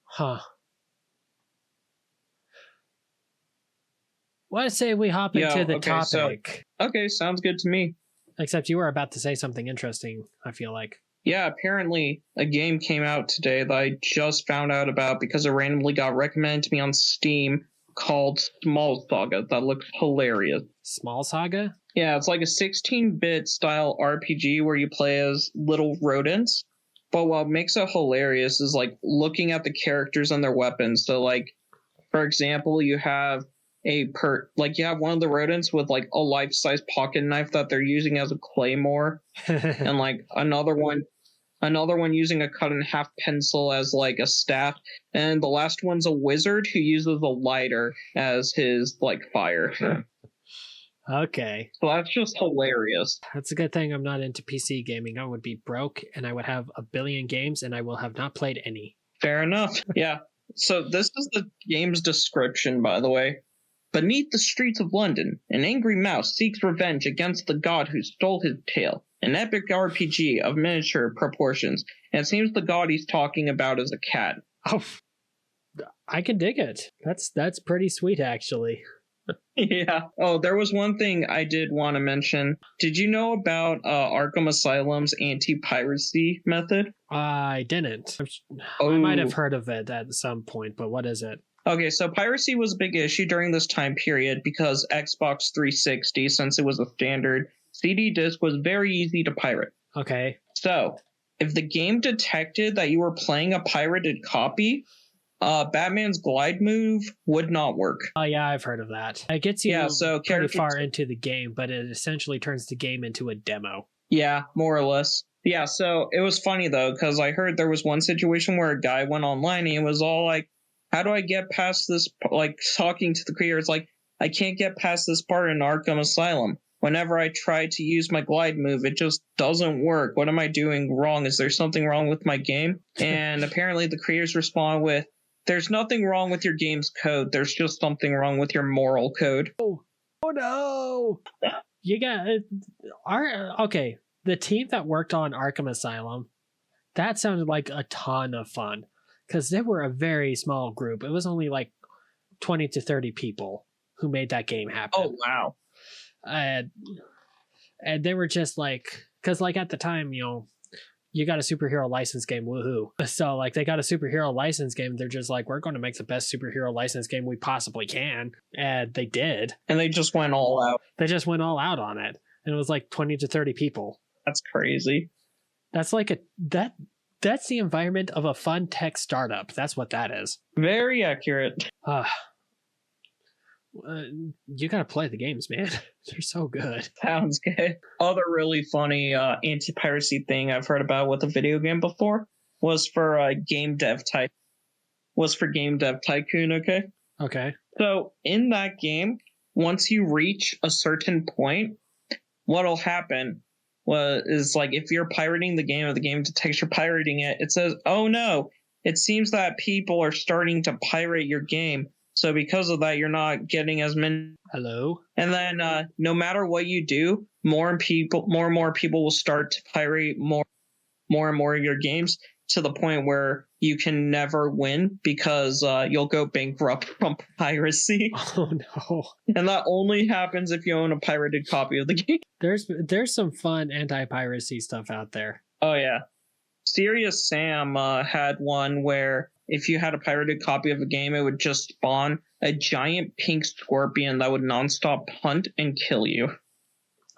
What say we hop into the topic? Okay, sounds good to me. Except you were about to say something interesting, I feel like. Yeah, apparently a game came out today that I just found out about because it randomly got recommended to me on Steam called Small Saga that looks hilarious. Small Saga? Yeah, it's like a 16-bit style RPG where you play as little rodents. But what makes it hilarious is like looking at the characters and their weapons. So like, for example, you have you have one of the rodents with like a life-size pocket knife that they're using as a claymore, and like another one using a cut-in-half pencil as like a staff, and the last one's a wizard who uses a lighter as his like fire. Okay. So that's just hilarious. That's a good thing I'm not into PC gaming. I would be broke, and I would have a billion games, and I will have not played any. Fair enough. Yeah. So this is the game's description, by the way. Beneath the streets of London, an angry mouse seeks revenge against the god who stole his tail. An epic RPG of miniature proportions, and it seems the god he's talking about is a cat. Oh, I can dig it. That's pretty sweet, actually. Yeah. Oh, there was one thing I did want to mention. Did you know about Arkham Asylum's anti-piracy method? I didn't. Oh. I might have heard of it at some point, but what is it? Okay, so piracy was a big issue during this time period because Xbox 360, since it was a standard CD disc, was very easy to pirate. Okay. So, if the game detected that you were playing a pirated copy, Batman's glide move would not work. Oh yeah, I've heard of that. It gets you so pretty far into the game, but it essentially turns the game into a demo. Yeah, more or less. Yeah, so it was funny though, because I heard there was one situation where a guy went online and he was all like, how do I get past this, like talking to the creator, it's like, I can't get past this part in Arkham Asylum. Whenever I try to use my glide move, it just doesn't work. What am I doing wrong? Is there something wrong with my game? And apparently the creators respond with, there's nothing wrong with your game's code. There's just something wrong with your moral code. Oh no! You got okay. The team that worked on Arkham Asylum, that sounded like a ton of fun because they were a very small group. It was only like 20 to 30 people who made that game happen. Oh wow! And they were just like, because like at the time, you got a superhero license game, woohoo. So like they got a superhero license game. They're just like, we're going to make the best superhero license game we possibly can. And they did. And they just went all out. They just went all out on it. And it was like 20 to 30 people. That's crazy. That's like that's the environment of a fun tech startup. That's what that is. Very accurate. You gotta play the games, man. They're so good. Sounds good. Other really funny anti-piracy thing I've heard about with a video game before was for Game Dev Tycoon. Okay. Okay. So in that game, once you reach a certain point, what'll happen is like if you're pirating the game or the game detects you're pirating it, it says, "Oh no, it seems that people are starting to pirate your game." So because of that, you're not getting as many. Hello. And then no matter what you do, more and more people will start to pirate more and more of your games to the point where you can never win because you'll go bankrupt from piracy. Oh no. And that only happens if you own a pirated copy of the game. There's some fun anti-piracy stuff out there. Oh yeah. Serious Sam had one where if you had a pirated copy of a game, it would just spawn a giant pink scorpion that would nonstop hunt and kill you.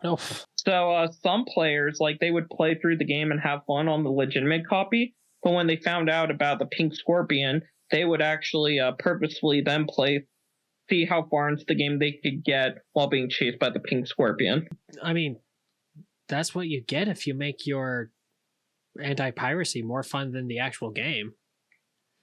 Oh. So some players, like, they would play through the game and have fun on the legitimate copy, but when they found out about the pink scorpion, they would actually purposefully then see how far into the game they could get while being chased by the pink scorpion. I mean, that's what you get if you make your anti-piracy more fun than the actual game.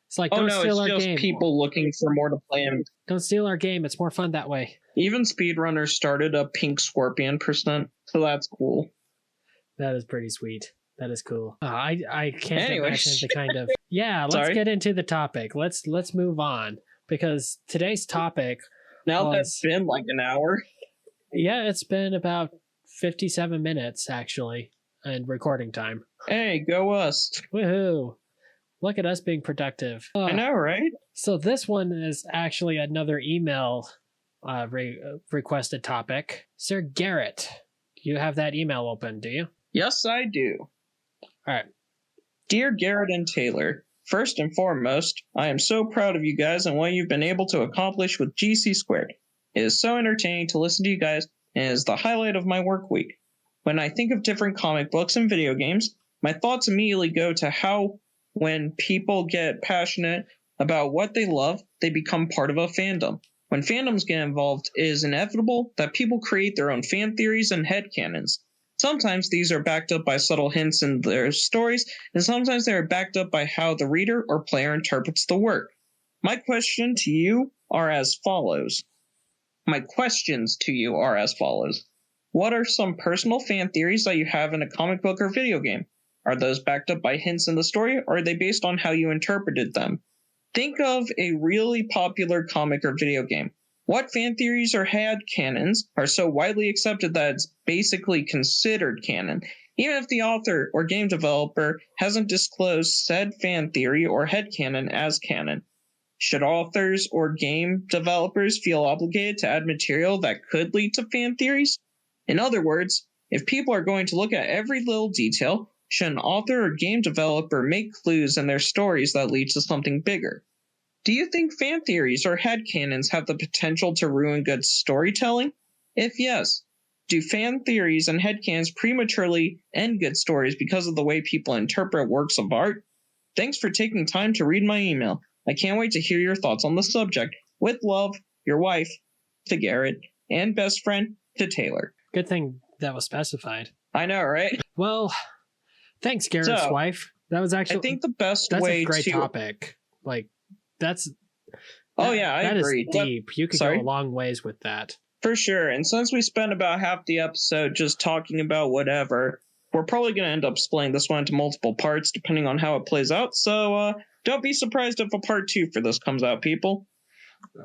It's like, don't steal our game. It's just people looking for more to play in. Don't steal our game. It's more fun that way. Even speedrunners started a pink scorpion %, so that's cool. That is pretty sweet. That is cool. I can't imagine the kind of... Yeah, let's get into the topic. Let's move on, because today's topic that's been like an hour. Yeah, it's been about 57 minutes, actually, in recording time. Hey, go us. Woohoo. Look at us being productive. I know, right? So this one is actually another email requested topic. Sir Garrett, you have that email open, do you? Yes, I do. All right. Dear Garrett and Taylor, first and foremost, I am so proud of you guys and what you've been able to accomplish with GC Squared. It is so entertaining to listen to you guys and is the highlight of my work week. When I think of different comic books and video games, my thoughts immediately go to how when people get passionate about what they love, they become part of a fandom. When fandoms get involved, it is inevitable that people create their own fan theories and headcanons. Sometimes these are backed up by subtle hints in their stories, and sometimes they are backed up by how the reader or player interprets the work. My questions to you are as follows. What are some personal fan theories that you have in a comic book or video game? Are those backed up by hints in the story, or are they based on how you interpreted them? Think of a really popular comic or video game. What fan theories or headcanons are so widely accepted that it's basically considered canon, even if the author or game developer hasn't disclosed said fan theory or headcanon as canon? Should authors or game developers feel obligated to add material that could lead to fan theories? In other words, if people are going to look at every little detail, should an author or game developer make clues in their stories that lead to something bigger? Do you think fan theories or headcanons have the potential to ruin good storytelling? If yes, do fan theories and headcanons prematurely end good stories because of the way people interpret works of art? Thanks for taking time to read my email. I can't wait to hear your thoughts on the subject. With love, your wife, to Garrett, and best friend, to Taylor. Good thing that was specified. I know, right? Well, thanks, Garrett's wife. That was actually. I think the best that's way a great to topic. Like, that's. Oh yeah, I agree. That is deep. You could go a long ways with that. For sure. And since we spent about half the episode just talking about whatever, we're probably going to end up splitting this one into multiple parts depending on how it plays out. So don't be surprised if a part 2 for this comes out, people.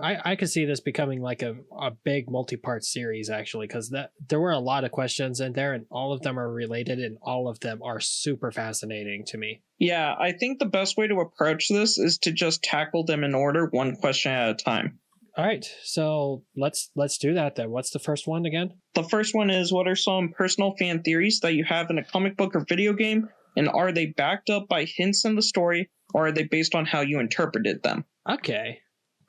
I could see this becoming like a big multi-part series, actually, because there were a lot of questions in there, and all of them are related, and all of them are super fascinating to me. Yeah, I think the best way to approach this is to just tackle them in order, one question at a time. All right, so let's do that then. What's the first one again? The first one is, what are some personal fan theories that you have in a comic book or video game, and are they backed up by hints in the story, or are they based on how you interpreted them? Okay.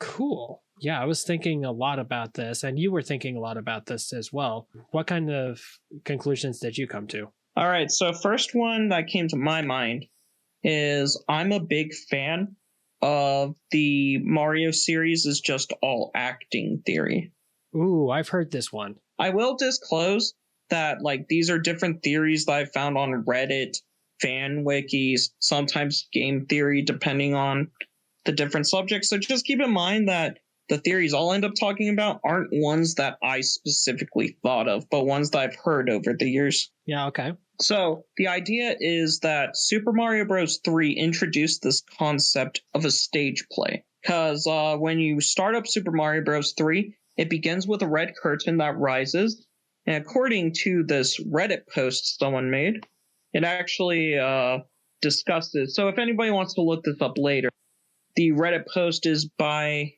Cool. Yeah, I was thinking a lot about this, and you were thinking a lot about this as well. What kind of conclusions did you come to? All right, so first one that came to my mind is I'm a big fan of the Mario series is just all acting theory. Ooh, I've heard this one. I will disclose that like these are different theories that I found on Reddit, fan wikis, sometimes game theory, depending on the different subjects. So just keep in mind that the theories I'll end up talking about aren't ones that I specifically thought of, but ones that I've heard over the years. Yeah, okay. So the idea is that Super Mario Bros. 3 introduced this concept of a stage play. Because when you start up Super Mario Bros. 3, it begins with a red curtain that rises. And according to this Reddit post someone made, it actually discusses. So if anybody wants to look this up later, the Reddit post is by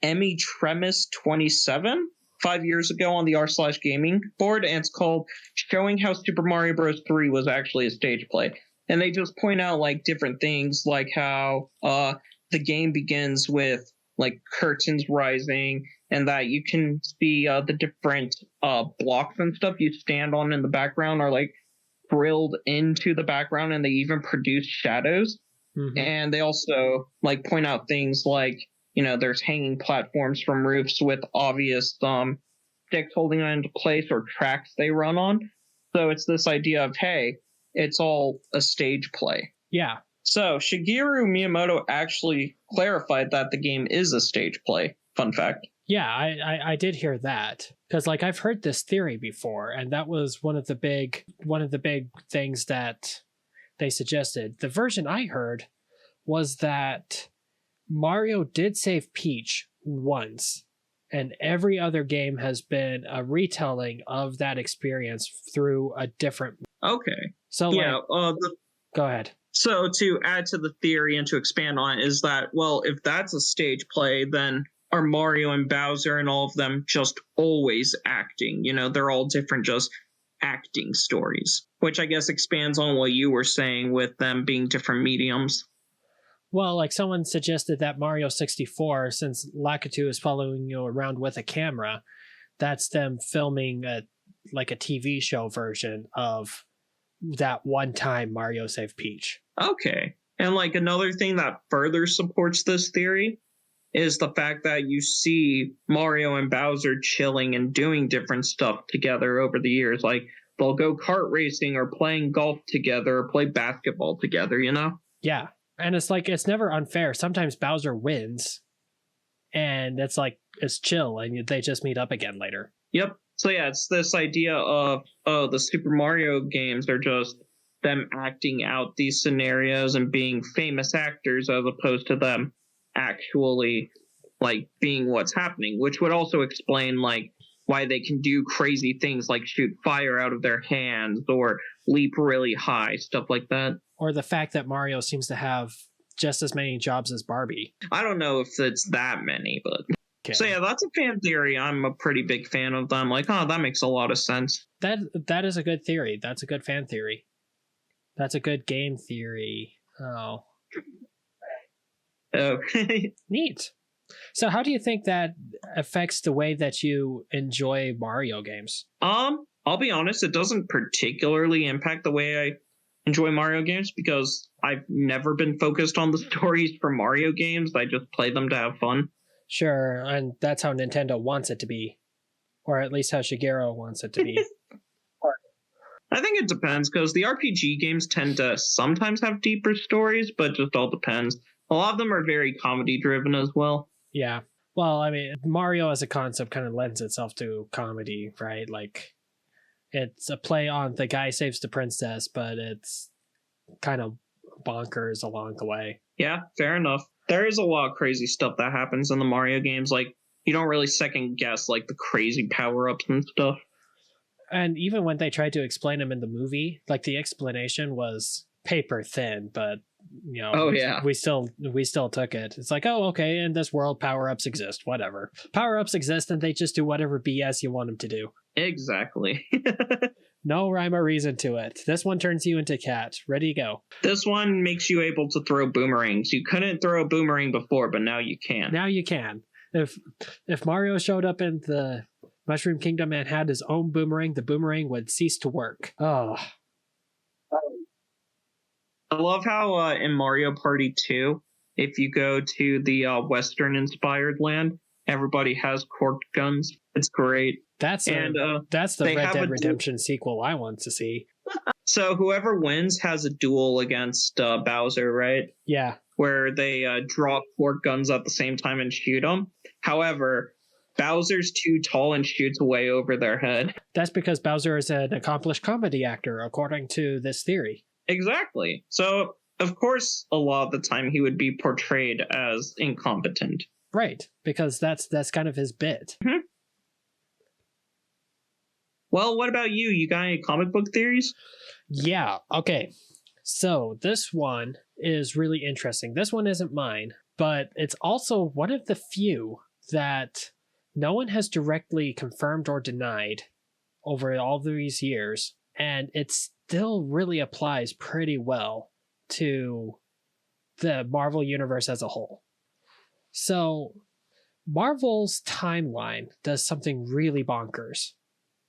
Emmy Tremis27, 5 years ago on the r/gaming board, and it's called Showing How Super Mario Bros. 3 Was Actually a Stage Play. And they just point out like different things, like how the game begins with like curtains rising, and that you can see the different blocks and stuff you stand on in the background are like drilled into the background, and they even produce shadows. Mm-hmm. And they also like point out things like, you know, there's hanging platforms from roofs with obvious sticks holding on into place or tracks they run on. So it's this idea of, hey, it's all a stage play. Yeah. So Shigeru Miyamoto actually clarified that the game is a stage play. Fun fact. Yeah, I did hear that, because like I've heard this theory before, and that was one of the big things that they suggested. The version I heard was that Mario did save Peach once, and every other game has been a retelling of that experience through a different. Okay. So yeah, go ahead. So to add to the theory and to expand on it is that, well, if that's a stage play, then are Mario and Bowser and all of them just always acting? You know, they're all different, just acting stories, which I guess expands on what you were saying with them being different mediums. Well, like someone suggested that Mario 64, since Lakitu is following you around with a camera, that's them filming a TV show version of that one time Mario saved Peach. Okay. And like another thing that further supports this theory is the fact that you see Mario and Bowser chilling and doing different stuff together over the years. Like they'll go kart racing or playing golf together or play basketball together, you know? Yeah. And it's like, it's never unfair. Sometimes Bowser wins and it's chill and they just meet up again later. Yep. So yeah, it's this idea of, the Super Mario games are just them acting out these scenarios and being famous actors as opposed to them actually like being what's happening, which would also explain like why they can do crazy things like shoot fire out of their hands or leap really high, stuff like that. Or the fact that Mario seems to have just as many jobs as Barbie. I don't know if it's that many, but Okay. so yeah, that's a fan theory. I'm a pretty big fan of them. Like, oh, that makes a lot of sense. That is a good theory. That's a good fan theory. That's a good game theory. Oh, Oh, neat. So how do you think that affects the way that you enjoy Mario games? I'll be honest, it doesn't particularly impact the way I enjoy Mario games because I've never been focused on the stories for Mario games. I just play them to have fun. Sure, and that's how Nintendo wants it to be. Or at least how Shigeru wants it to be. I think it depends because the RPG games tend to sometimes have deeper stories, but just all depends. A lot of them are very comedy driven as well. Yeah. Well, I mean, Mario as a concept kind of lends itself to comedy, right? Like, it's a play on the guy saves the princess, but it's kind of bonkers along the way. Yeah, fair enough. There is a lot of crazy stuff that happens in the Mario games. Like, you don't really second guess, like, the crazy power-ups and stuff. And even when they tried to explain them in the movie, like, the explanation was paper thin, but you know, oh yeah, we still took it. It's like, oh, okay, in this world power-ups exist, whatever. Power-ups exist and they just do whatever BS you want them to do. Exactly. No rhyme or reason to it. This one turns you into cat. Ready to go. This one makes you able to throw boomerangs. You couldn't throw a boomerang before, but now you can. Now you can. If Mario showed up in the Mushroom Kingdom and had his own boomerang, the boomerang would cease to work. Oh. I love how in Mario Party 2, if you go to the Western-inspired land, everybody has cork guns. It's great. That's the Red Dead Redemption sequel I want to see. So whoever wins has a duel against Bowser, right? Yeah. Where they draw cork guns at the same time and shoot them. However, Bowser's too tall and shoots way over their head. That's because Bowser is an accomplished comedy actor, according to this theory. Exactly. So, of course, a lot of the time he would be portrayed as incompetent. Right, because that's kind of his bit. Mm-hmm. Well, what about you? You got any comic book theories? Yeah, okay. So, this one is really interesting. This one isn't mine, but it's also one of the few that no one has directly confirmed or denied over all these years, and it still really applies pretty well to the Marvel universe as a whole. So, Marvel's timeline does something really bonkers.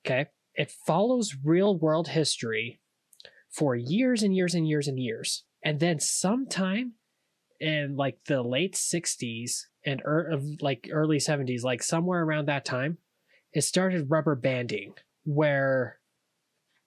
Okay? It follows real-world history for years and years and years and years. And then sometime in like the late 60s and early 70s, like somewhere around that time, it started rubber banding, where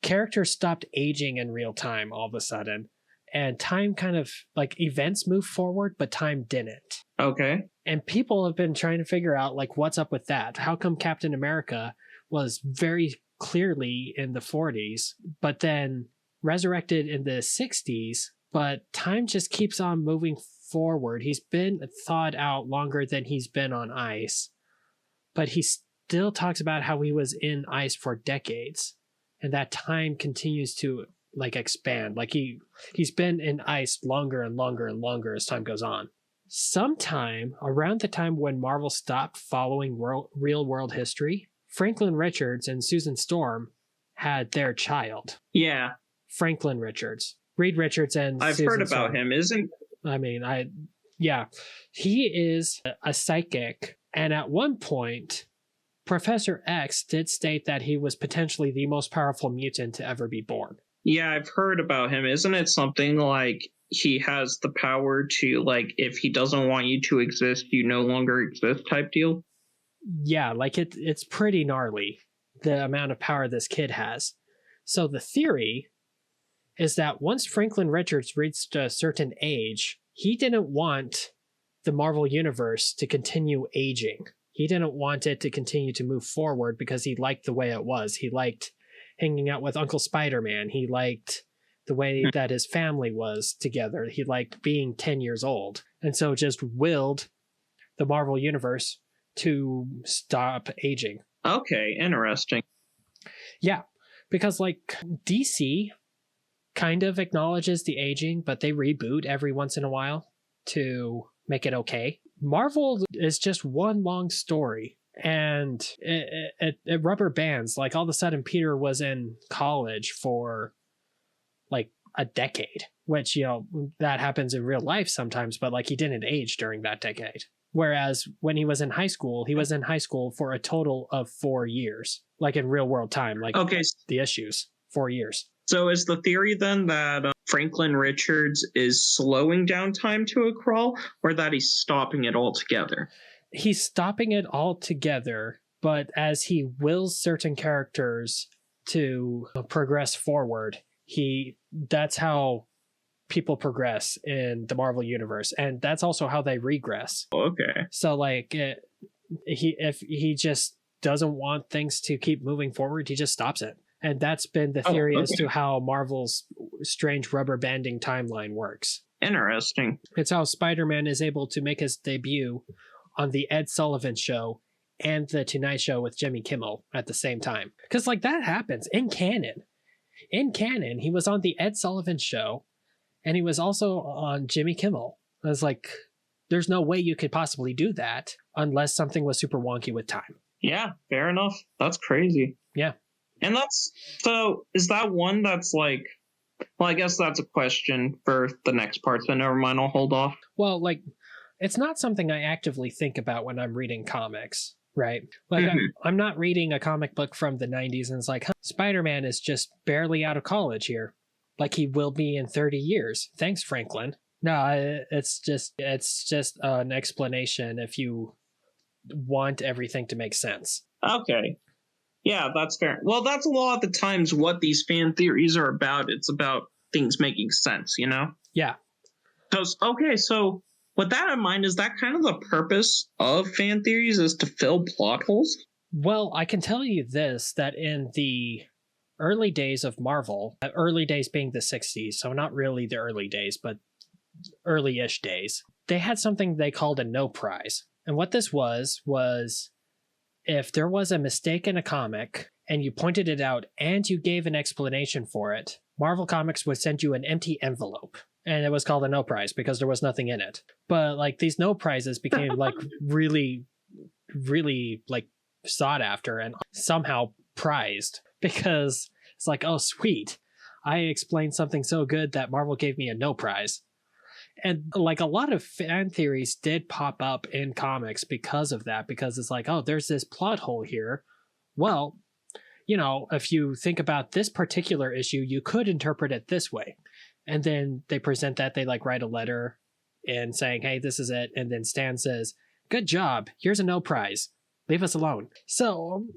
characters stopped aging in real time all of a sudden, and time kind of like events moved forward, but time didn't. Okay. And people have been trying to figure out like what's up with that. How come Captain America was very clearly in the 40s, but then resurrected in the 60s, but time just keeps on moving forward. He's been thawed out longer than he's been on ice, but he still talks about how he was in ice for decades, and that time continues to like expand. Like he's been in ice longer and longer and longer as time goes on. Sometime around the time when Marvel stopped following real world history, Franklin Richards and Susan Storm had their child. Yeah. Franklin Richards. Reed Richards and I've Susan heard about Storm. him. He is a psychic, and at one point, Professor X did state that he was potentially the most powerful mutant to ever be born. Yeah, I've heard about him. Isn't it something like he has the power to, like, if he doesn't want you to exist, you no longer exist type deal? Yeah, like it's pretty gnarly, the amount of power this kid has. So the theory is that once Franklin Richards reached a certain age, he didn't want the Marvel Universe to continue aging. He didn't want it to continue to move forward because he liked the way it was. He liked hanging out with Uncle Spider-Man. He liked the way that his family was together. He liked being 10 years old. And so just willed the Marvel Universe to stop aging. Okay, interesting. Yeah, because like DC kind of acknowledges the aging, but they reboot every once in a while. to make it okay. Marvel is just one long story, and it rubber bands. Like, all of a sudden, Peter was in college for like a decade, which, that happens in real life sometimes, but like, he didn't age during that decade. Whereas when he was in high school, for a total of 4 years, like in real world time, like Okay, the issues, 4 years. so is the theory then that Franklin Richards is slowing down time to a crawl, or that he's stopping it altogether? He's stopping it altogether, but as he wills certain characters to progress forward, that's how people progress in the Marvel universe, and that's also how they regress. Okay. So like, if he just doesn't want things to keep moving forward, he just stops it. And that's been the theory as to how Marvel's strange rubber banding timeline works. Interesting. It's how Spider-Man is able to make his debut on the Ed Sullivan Show and the Tonight Show with Jimmy Kimmel at the same time. Because like, that happens in canon. In canon, he was on the Ed Sullivan Show, and he was also on Jimmy Kimmel. I was like, there's no way you could possibly do that unless something was super wonky with time. Yeah, fair enough. That's crazy. Yeah. And is that one that's like, well, I guess that's a question for the next part, so never mind, I'll hold off. Well, like, it's not something I actively think about when I'm reading comics, right? Like, I'm not reading a comic book from the 90s and it's like, Spider-Man is just barely out of college here. Like, he will be in 30 years. Thanks, Franklin. No, it's just an explanation if you want everything to make sense. Okay. Yeah, that's fair. Well, that's a lot of the times what these fan theories are about. It's about things making sense, Yeah. So with that in mind, is that kind of the purpose of fan theories, is to fill plot holes? Well, I can tell you this, that in the early days of Marvel, early days being the 60s, so not really the early days, but early-ish days, they had something they called a no prize. And what this was if there was a mistake in a comic and you pointed it out and you gave an explanation for it, Marvel Comics would send you an empty envelope. And it was called a no prize because there was nothing in it. But like, these no prizes became like really, really like sought after and somehow prized, because it's like, oh, sweet, I explained something so good that Marvel gave me a no prize. And like, a lot of fan theories did pop up in comics because of that, because it's like, oh, there's this plot hole here. Well, if you think about this particular issue, you could interpret it this way. And then they present that, they like write a letter and saying, hey, this is it. And then Stan says, good job, here's a no prize, leave us alone. So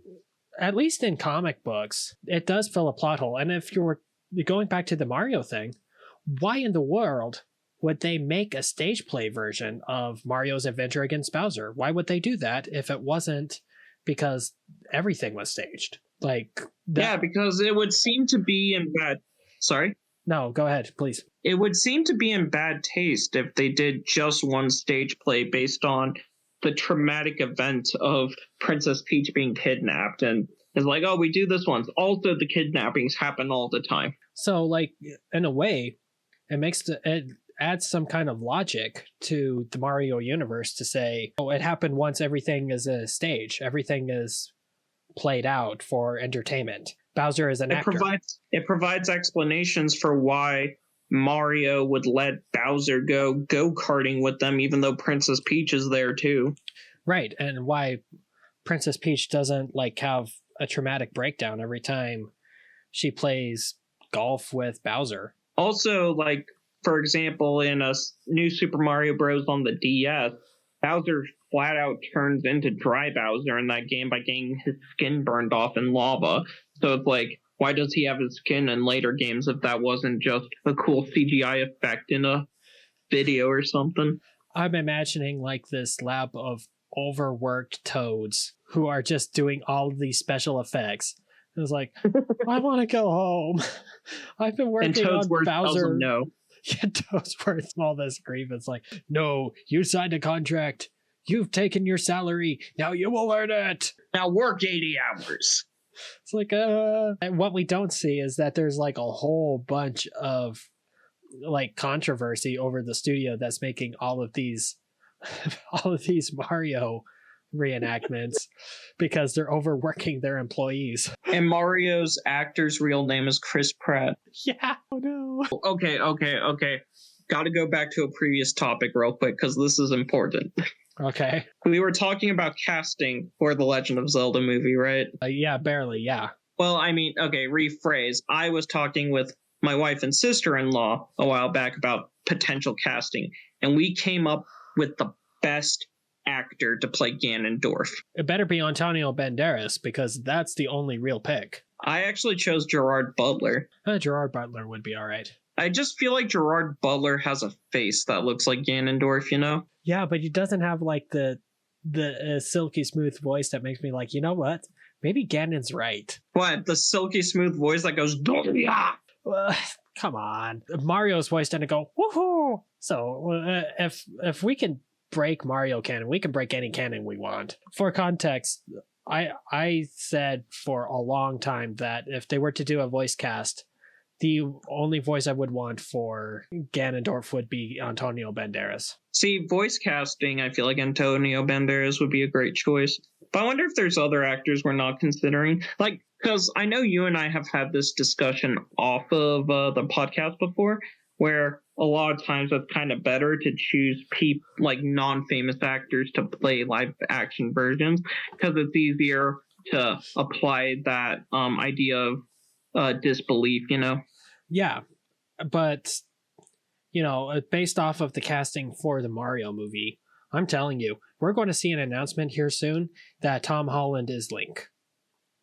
at least in comic books, it does fill a plot hole. And if you're going back to the Mario thing, why in the world would they make a stage play version of Mario's adventure against Bowser? Why would they do that if it wasn't because everything was staged? Like, yeah, because it would seem to be in bad... Sorry? No, go ahead, please. It would seem to be in bad taste if they did just one stage play based on the traumatic event of Princess Peach being kidnapped, and it's like, oh, we do this once. Also, the kidnappings happen all the time. So, like, in a way, it adds some kind of logic to the Mario universe to say, oh, it happened once, everything is a stage, everything is played out for entertainment. Bowser is an actor. It provides explanations for why Mario would let Bowser go go-karting with them, even though Princess Peach is there too. Right, and why Princess Peach doesn't like have a traumatic breakdown every time she plays golf with Bowser. Also, like, for example, in a new Super Mario Bros. On the DS, Bowser flat out turns into Dry Bowser in that game by getting his skin burned off in lava. So it's like, why does he have his skin in later games if that wasn't just a cool CGI effect in a video or something? I'm imagining like this lab of overworked toads who are just doing all of these special effects. It's like, I want to go home. I've been working on Bowser. No. Yeah, Toadsworth, all this grief. It's like, no, you signed a contract. You've taken your salary. Now you will earn it. Now work 80 hours. It's like, and what we don't see is that there's like a whole bunch of like controversy over the studio that's making all of these Mario reenactments because they're overworking their employees. And Mario's actor's real name is Chris Pratt. Yeah. Oh no. Okay. Gotta go back to a previous topic real quick because this is important. Okay. We were talking about casting for the Legend of Zelda movie, right? Yeah, barely. Yeah. Well, I mean, okay, rephrase. I was talking with my wife and sister-in-law a while back about potential casting, and we came up with the best actor to play Ganondorf. It better be Antonio Banderas because that's the only real pick. I actually chose Gerard Butler. Gerard Butler would be all right. I just feel like Gerard Butler has a face that looks like Ganondorf, you know? Yeah, but he doesn't have like the silky smooth voice that makes me like, you know what? Maybe Ganon's right. What? The silky smooth voice that goes, Doria! Come on. Mario's voice doesn't go, woohoo! So if we can break Mario canon, we can break any canon we want. For context, I said for a long time that if they were to do a voice cast, the only voice I would want for Ganondorf would be Antonio Banderas. See, voice casting, I feel like Antonio Banderas would be a great choice. But I wonder if there's other actors we're not considering. Like, because I know you and I have had this discussion off of the podcast before, where a lot of times it's kind of better to choose like non-famous actors to play live action versions, because it's easier to apply that idea of disbelief, you know? Yeah, but, you know, based off of the casting for the Mario movie, I'm telling you, we're going to see an announcement here soon that Tom Holland is Link.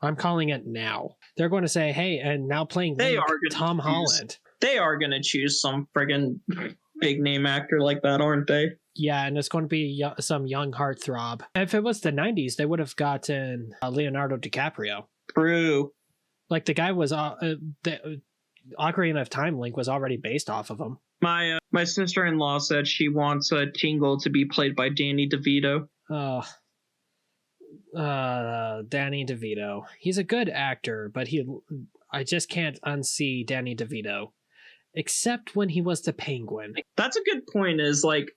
I'm calling it now. They're going to say, hey, and now playing Link, Tom Holland. They are going to choose some friggin' big name actor like that, aren't they? Yeah, and it's going to be some young heartthrob. If it was the 90s, they would have gotten Leonardo DiCaprio. True. Like, the guy was... the Ocarina of Time Link was already based off of him. My sister-in-law said she wants Tingle to be played by Danny DeVito. Danny DeVito. He's a good actor, but I just can't unsee Danny DeVito. Except when he was the Penguin. That's a good point, is like,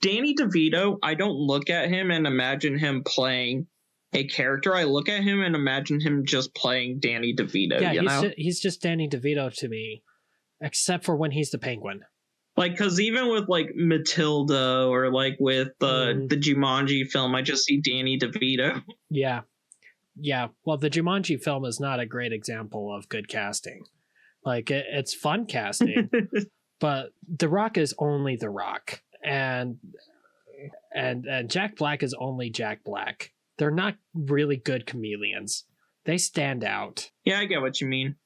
Danny DeVito, I don't look at him and imagine him playing a character. I look at him and imagine him just playing Danny DeVito, yeah, he's just Danny DeVito to me. Except for when he's the Penguin. Like, because even with, like, Matilda or, like, with the Jumanji film, I just see Danny DeVito. Yeah. Yeah. Well, the Jumanji film is not a great example of good casting. Like, it's fun casting, but The Rock is only The Rock. And Jack Black is only Jack Black. They're not really good chameleons. They stand out. Yeah, I get what you mean.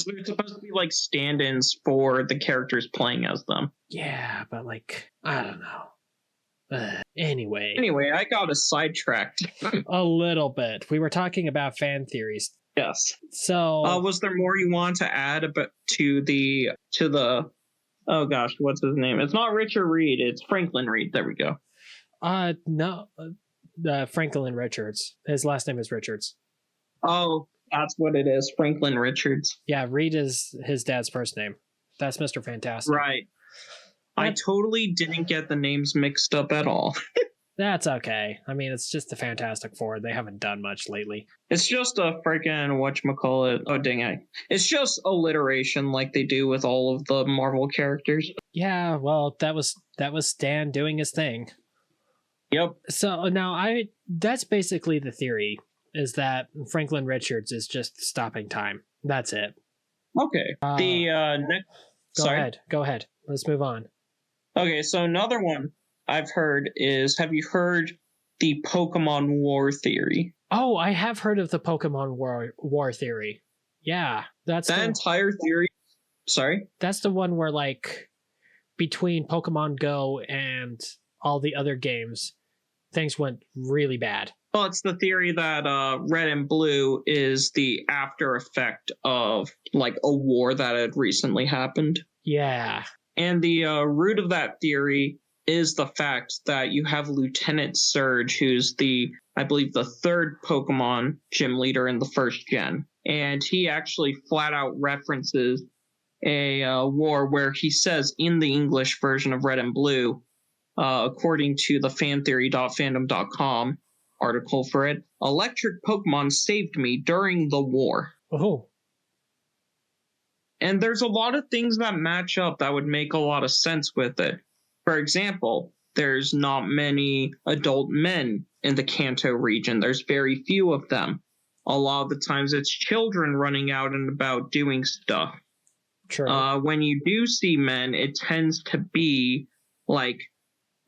They're supposed to be like stand-ins for the characters playing as them. Yeah, but like, I don't know. Anyway, I got us sidetracked. A little bit. We were talking about fan theories. Yes. So, was there more you want to add about to the? Oh gosh, what's his name? It's not Richard Reed. It's Franklin Reed. There we go. No, Franklin Richards. His last name is Richards. Oh, that's what it is. Franklin Richards. Yeah, Reed is his dad's first name. That's Mr. Fantastic. Right. I totally didn't get the names mixed up at all. That's okay. I mean, it's just the Fantastic Four. They haven't done much lately. It's just a freaking whatchamacallit. Oh, dang it. It's just alliteration like they do with all of the Marvel characters. Yeah, well, that was Stan doing his thing. Yep. So now that's basically the theory, is that Franklin Richards is just stopping time. That's it. Okay. Go ahead. Let's move on. Okay, so another one I've heard is, have you heard the Pokemon War theory? Oh, I have heard of the Pokemon War theory. Yeah, that's that entire theory. Sorry? That's the one where, like, between Pokemon Go and all the other games, things went really bad. Well, it's the theory that Red and Blue is the after effect of, like, a war that had recently happened. Yeah. And the root of that theory is the fact that you have Lieutenant Surge, who's I believe the third Pokemon gym leader in the first gen. And he actually flat out references a war where he says in the English version of Red and Blue, according to the fantheory.fandom.com article for it, electric Pokemon saved me during the war. Oh. And there's a lot of things that match up that would make a lot of sense with it. For example, there's not many adult men in the Kanto region. There's very few of them. A lot of the times it's children running out and about doing stuff. True. When you do see men, it tends to be like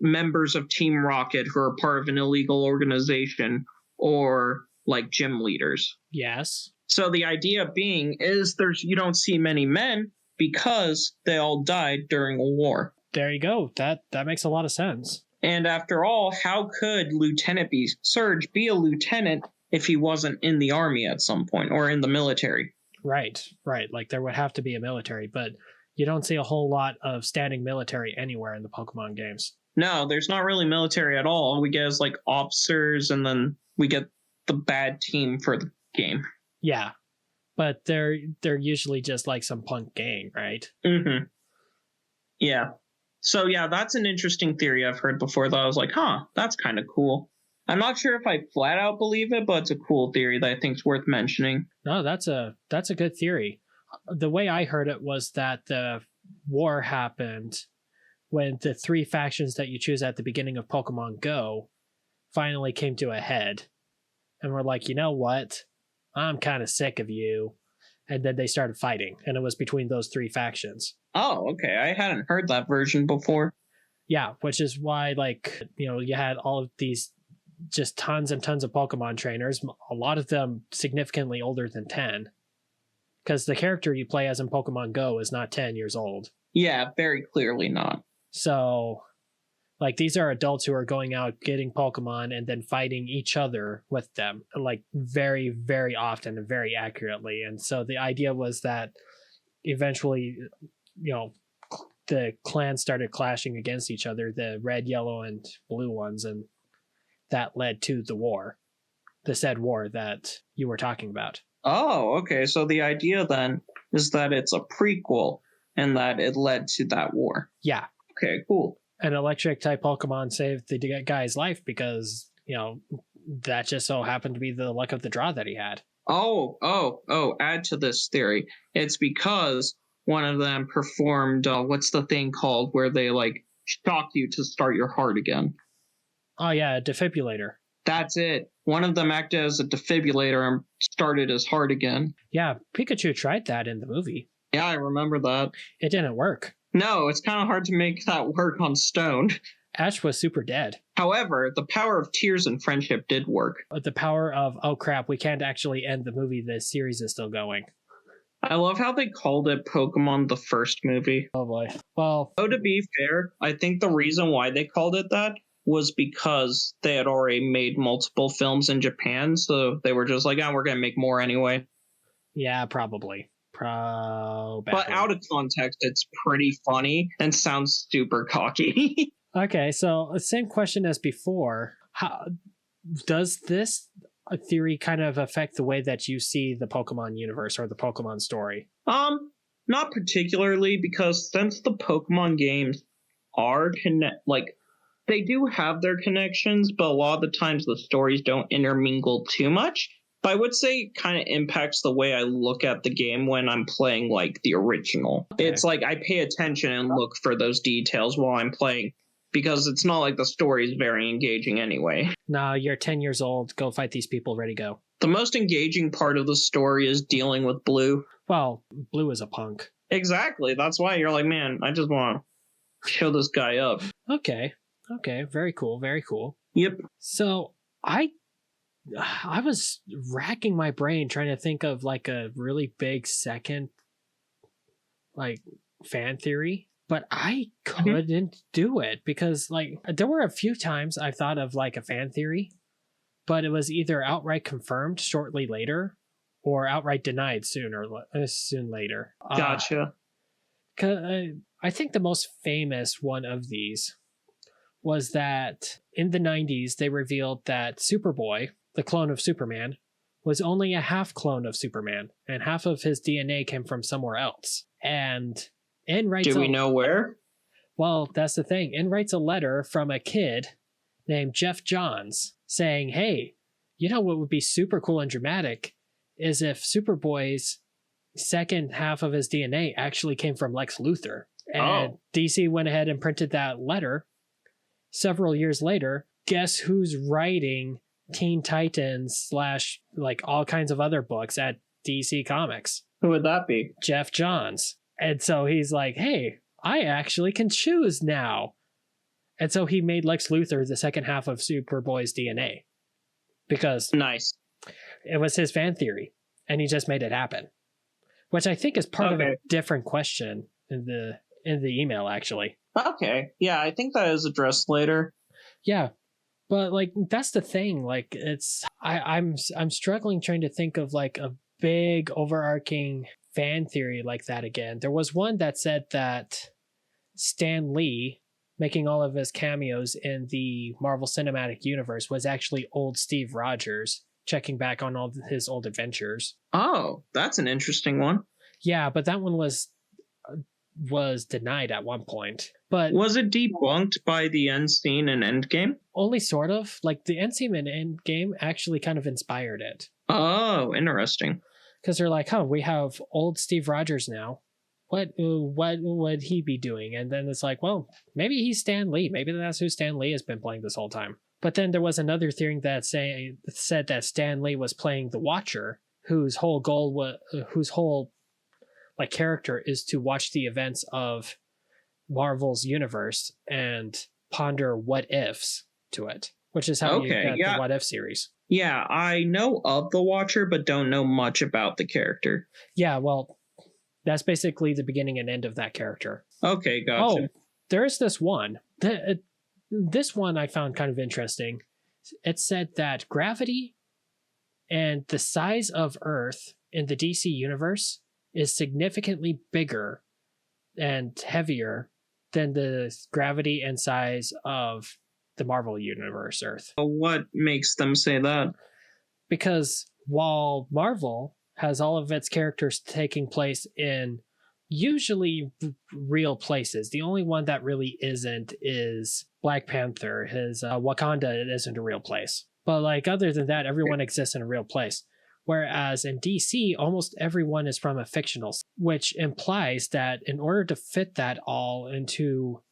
members of Team Rocket who are part of an illegal organization or like gym leaders. Yes. So the idea being is you don't see many men because they all died during a war. There you go. That makes a lot of sense. And after all, how could Surge be a lieutenant if he wasn't in the army at some point or in the military? Right. Like there would have to be a military, but you don't see a whole lot of standing military anywhere in the Pokemon games. No, there's not really military at all. All we get is like officers, and then we get the bad team for the game. Yeah, but they're usually just like some punk gang, right? Mm-hmm. Yeah. So yeah, that's an interesting theory I've heard before that I was like, that's kind of cool. I'm not sure if I flat out believe it, but it's a cool theory that I think is worth mentioning. No, that's a good theory. The way I heard it was that the war happened when the three factions that you choose at the beginning of Pokemon Go finally came to a head. And we're like, you know what? I'm kind of sick of you. And then they started fighting, and it was between those three factions. Oh, okay. I hadn't heard that version before. Yeah, which is why, like, you had all of these just tons and tons of Pokemon trainers, a lot of them significantly older than 10. Because the character you play as in Pokemon Go is not 10 years old. Yeah, very clearly not. So, like, these are adults who are going out, getting Pokemon, and then fighting each other with them, like, very, very often and very accurately. And so the idea was that eventually, the clans started clashing against each other, the red, yellow, and blue ones, and that led to the said war that you were talking about. Oh, okay. So the idea then is that it's a prequel and that it led to that war. Yeah. Okay, cool. An electric type Pokemon saved the guy's life because, that just so happened to be the luck of the draw that he had. Oh, add to this theory. It's because one of them performed, what's the thing called where they, like, shock you to start your heart again? Oh, yeah, a defibrillator. That's it. One of them acted as a defibrillator and started his heart again. Yeah, Pikachu tried that in the movie. Yeah, I remember that. It didn't work. No, it's kind of hard to make that work on stone. Ash was super dead. However, the power of tears and friendship did work. The power of, oh crap, we can't actually end the movie. The series is still going. I love how they called it Pokemon the first movie. Oh boy. Well, to be fair, I think the reason why they called it that was because they had already made multiple films in Japan, so they were just like, we're going to make more anyway. Yeah, probably. But out of context, it's pretty funny and sounds super cocky. Okay, so same question as before. How does this theory kind of affect the way that you see the Pokemon universe or the Pokemon story? Not particularly, because since the Pokemon games are they do have their connections, but a lot of the times the stories don't intermingle too much. But I would say it kind of impacts the way I look at the game when I'm playing, like, the original. Okay. It's like I pay attention and look for those details while I'm playing, because it's not like the story is very engaging anyway. Nah, you're 10 years old. Go fight these people. Ready, go. The most engaging part of the story is dealing with Blue. Well, Blue is a punk. Exactly. That's why you're like, man, I just want to show this guy up. Okay. Very cool. Yep. So, I was racking my brain trying to think of like a really big second like fan theory, but I couldn't do it because like there were a few times I thought of like a fan theory, but it was either outright confirmed shortly later or outright denied soon later. Gotcha. I think the most famous one of these was that in the 90s they revealed that Superboy, the clone of Superman, was only a half clone of Superman, and half of his DNA came from somewhere else. And In writes Do we know where? Well, that's the thing. In writes a letter from a kid named Jeff Johns saying, hey, you know what would be super cool and dramatic is if Superboy's second half of his DNA actually came from Lex Luthor. And DC went ahead and printed that letter. Several years later, guess who's writing Teen Titans / like all kinds of other books at DC Comics? Who would that be? Jeff Johns. And so he's like, hey, I actually can choose now. And so he made Lex Luthor the second half of Superboy's DNA. Because nice. It was his fan theory. And he just made it happen. Which I think is part of a different question in the email, actually. Okay. Yeah, I think that is addressed later. Yeah. But like that's the thing. Like it's I'm struggling trying to think of like a big overarching fan theory like that again. There was one that said that Stan Lee making all of his cameos in the Marvel Cinematic Universe was actually old Steve Rogers checking back on all his old adventures. Oh, that's an interesting one. Yeah, but that one was denied at one point. But was it debunked by the end scene in Endgame? Only sort of. Like the end scene in Endgame actually kind of inspired it. Oh, interesting. Because they're like, we have old Steve Rogers now. What would he be doing? And then it's like, well, maybe he's Stan Lee. Maybe that's who Stan Lee has been playing this whole time. But then there was another theory that said that Stan Lee was playing the Watcher, whose whole like character is to watch the events of Marvel's universe and ponder what ifs to it, which is how you get the What If series. Yeah, I know of the Watcher, but don't know much about the character. Yeah, well, that's basically the beginning and end of that character. Okay, gotcha. Oh, there's this one. This one I found kind of interesting. It said that gravity and the size of Earth in the DC universe is significantly bigger and heavier than the gravity and size of the Marvel Universe Earth. What makes them say that? Because while Marvel has all of its characters taking place in usually real places, the only one that really isn't is Black Panther. His Wakanda isn't a real place. But like other than that, everyone exists in a real place. Whereas in DC, almost everyone is from a fictional, which implies that in order to fit that all into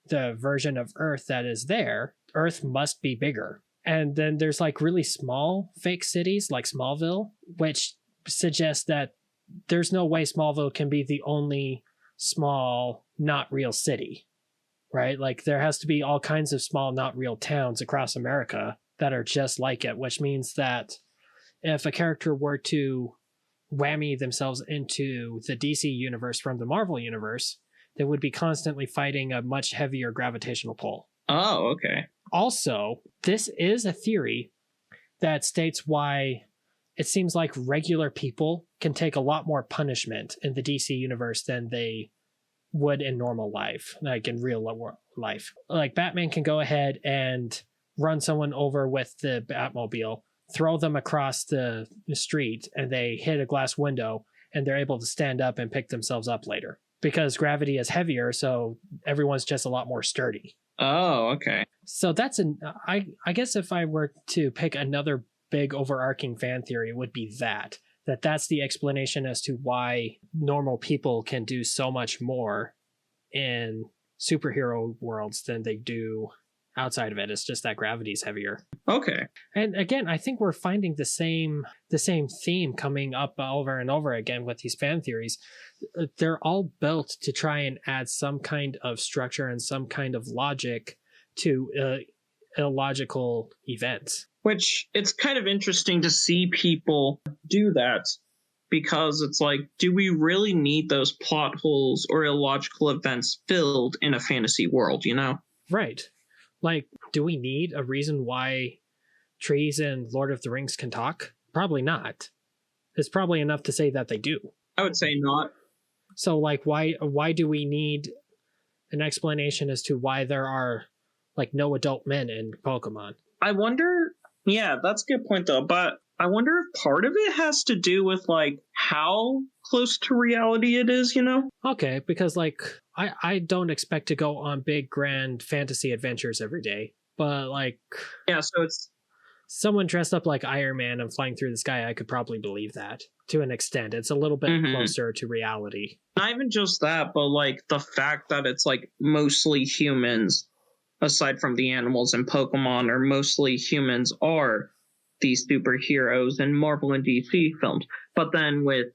the version of Earth that is there, Earth must be bigger. And then there's like really small fake cities like Smallville, which suggests that there's no way Smallville can be the only small, not real city, right? Like there has to be all kinds of small, not real towns across America that are just like it, which means that if a character were to whammy themselves into the DC universe from the Marvel universe, they would be constantly fighting a much heavier gravitational pull. Oh, okay. Also, this is a theory that states why it seems like regular people can take a lot more punishment in the DC universe than they would in normal life, like in real life. Like Batman can go ahead and run someone over with the Batmobile, throw them across the street, and they hit a glass window, and they're able to stand up and pick themselves up later. Because gravity is heavier, so everyone's just a lot more sturdy. Oh, okay. So that's I guess if I were to pick another big overarching fan theory, it would be that's the explanation as to why normal people can do so much more in superhero worlds than they do outside of it. It's just that gravity's heavier. Okay. And again, I think we're finding the same theme coming up over and over again with these fan theories. They're all built to try and add some kind of structure and some kind of logic to illogical events. Which it's kind of interesting to see people do that, because it's like, do we really need those plot holes or illogical events filled in a fantasy world, you know? Right. Like, do we need a reason why trees in Lord of the Rings can talk? Probably not. It's probably enough to say that they do. I would say not. So, like, why do we need an explanation as to why there are, like, no adult men in Pokemon? I wonder... Yeah, that's a good point, though. But I wonder if part of it has to do with like how close to reality it is, you know? Okay, because like I don't expect to go on big grand fantasy adventures every day, but like Yeah, so it's someone dressed up like Iron Man and flying through the sky, I could probably believe that to an extent. It's a little bit closer to reality. not even just that, but like the fact that it's like mostly humans, aside from the animals in Pokemon, or mostly humans are these superheroes in Marvel and DC films. But then with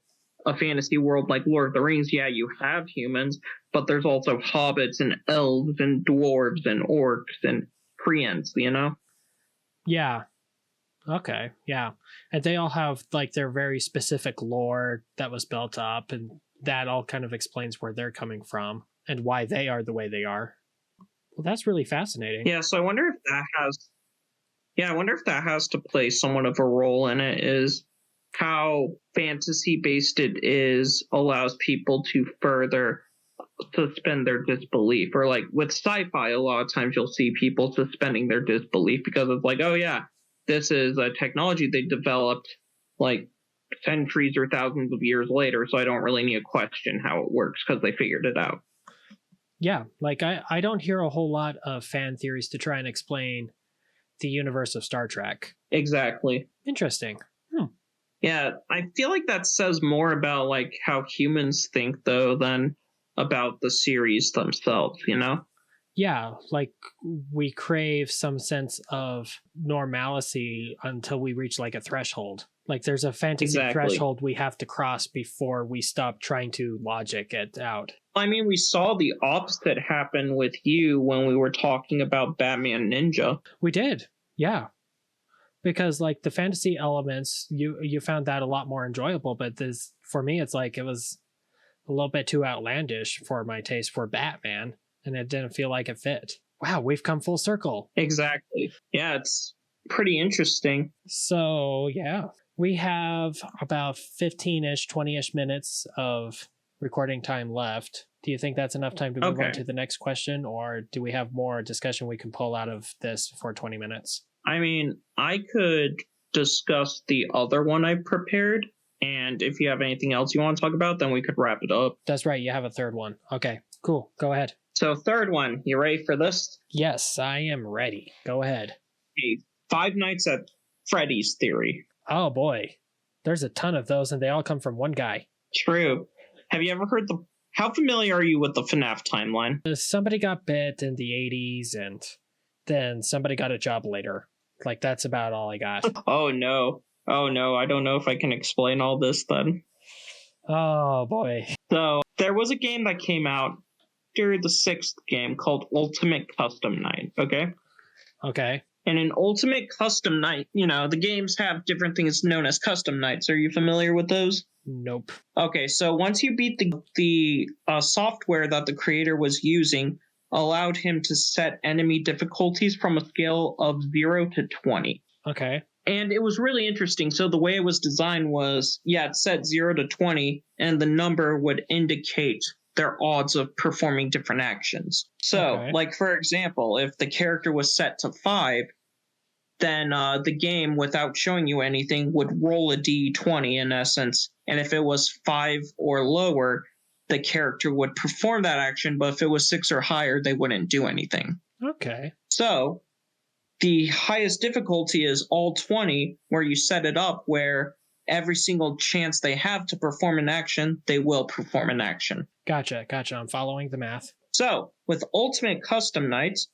a fantasy world like Lord of the Rings, yeah, you have humans, but there's also hobbits and elves and dwarves and orcs and Koreans, you know? Yeah. Okay. Yeah. And they all have like their very specific lore that was built up, and that all kind of explains where they're coming from and why they are the way they are. Well, that's really fascinating. Yeah, so I wonder if that has to play somewhat of a role in it, is how fantasy based it is allows people to further suspend their disbelief. Or like with sci-fi, a lot of times you'll see people suspending their disbelief because it's like, oh yeah, this is a technology they developed like centuries or thousands of years later, so I don't really need to question how it works because they figured it out. Yeah, like I don't hear a whole lot of fan theories to try and explain the universe of Star Trek. Exactly. Interesting. Yeah, I feel like that says more about like how humans think though than about the series themselves, you know? Yeah, like we crave some sense of normalcy until we reach like a threshold. Like there's a fantasy threshold we have to cross before we stop trying to logic it out. I mean, we saw the opposite happen with you when we were talking about Batman Ninja. We did. Yeah. Because like the fantasy elements, you found that a lot more enjoyable, but this for me it's like it was a little bit too outlandish for my taste for Batman, and it didn't feel like it fit. Wow, we've come full circle. Exactly. Yeah, it's pretty interesting. So, yeah, we have about 15-ish, 20-ish minutes of recording time left. Do you think that's enough time to move on to the next question, or do we have more discussion we can pull out of this for 20 minutes? I mean, I could discuss the other one I prepared, and if you have anything else you want to talk about, then we could wrap it up. That's right, you have a third one. Okay, cool. Go ahead. So, third one, you ready for this? Yes, I am ready. Go ahead. Okay, Five Nights at Freddy's theory. Oh boy, there's a ton of those, and they all come from one guy. True. Have you ever heard the... How familiar are you with the FNAF timeline? Somebody got bit in the 80s, and then somebody got a job later. Like, that's about all I got. Oh no, I don't know if I can explain all this then. Oh boy. So, there was a game that came out after the sixth game called Ultimate Custom Night, okay? Okay. And in Ultimate Custom Night, you know, the games have different things known as custom nights. Are you familiar with those? Nope. Okay, so once you beat the software that the creator was using, allowed him to set enemy difficulties from a scale of 0 to 20. Okay. And it was really interesting. So the way it was designed was, yeah, it set 0 to 20, and the number would indicate their odds of performing different actions. So, like, for example, if the character was set to 5, then the game, without showing you anything, would roll a d20 in essence. And if it was 5 or lower, the character would perform that action, but if it was 6 or higher, they wouldn't do anything. Okay. So the highest difficulty is all 20, where you set it up where every single chance they have to perform an action, they will perform an action. Gotcha. I'm following the math. So with Ultimate Custom Nights,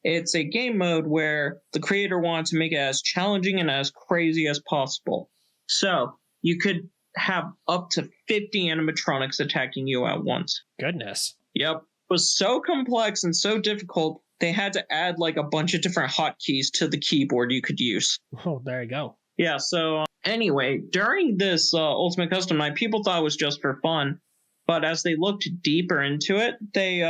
it's a game mode where the creator wanted to make it as challenging and as crazy as possible. So you could have up to 50 animatronics attacking you at once. Goodness. Yep. It was so complex and so difficult, they had to add like a bunch of different hotkeys to the keyboard you could use. Oh, there you go. Yeah, so anyway, during this Ultimate Custom Night, people thought it was just for fun. But as they looked deeper into it, they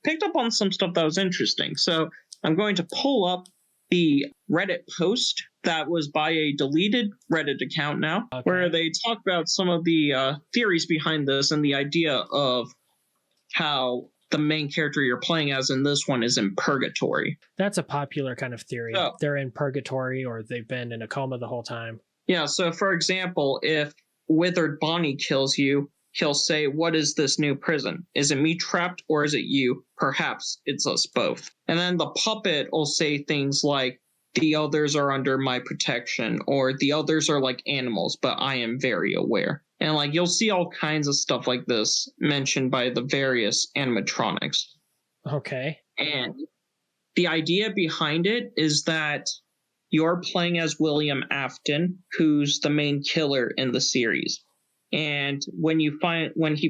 picked up on some stuff that was interesting. So I'm going to pull up the Reddit post that was by a deleted Reddit account now, where they talk about some of the theories behind this and the idea of how the main character you're playing as in this one is in purgatory. That's a popular kind of theory. So, they're in purgatory, or they've been in a coma the whole time. Yeah, so for example, if Withered Bonnie kills you, he'll say, "What is this new prison? Is it me trapped or is it you? Perhaps it's us both." And then the puppet will say things like, "The others are under my protection," or "The others are like animals, but I am very aware." And like you'll see all kinds of stuff like this mentioned by the various animatronics. Okay. And the idea behind it is that you're playing as William Afton, who's the main killer in the series. And when he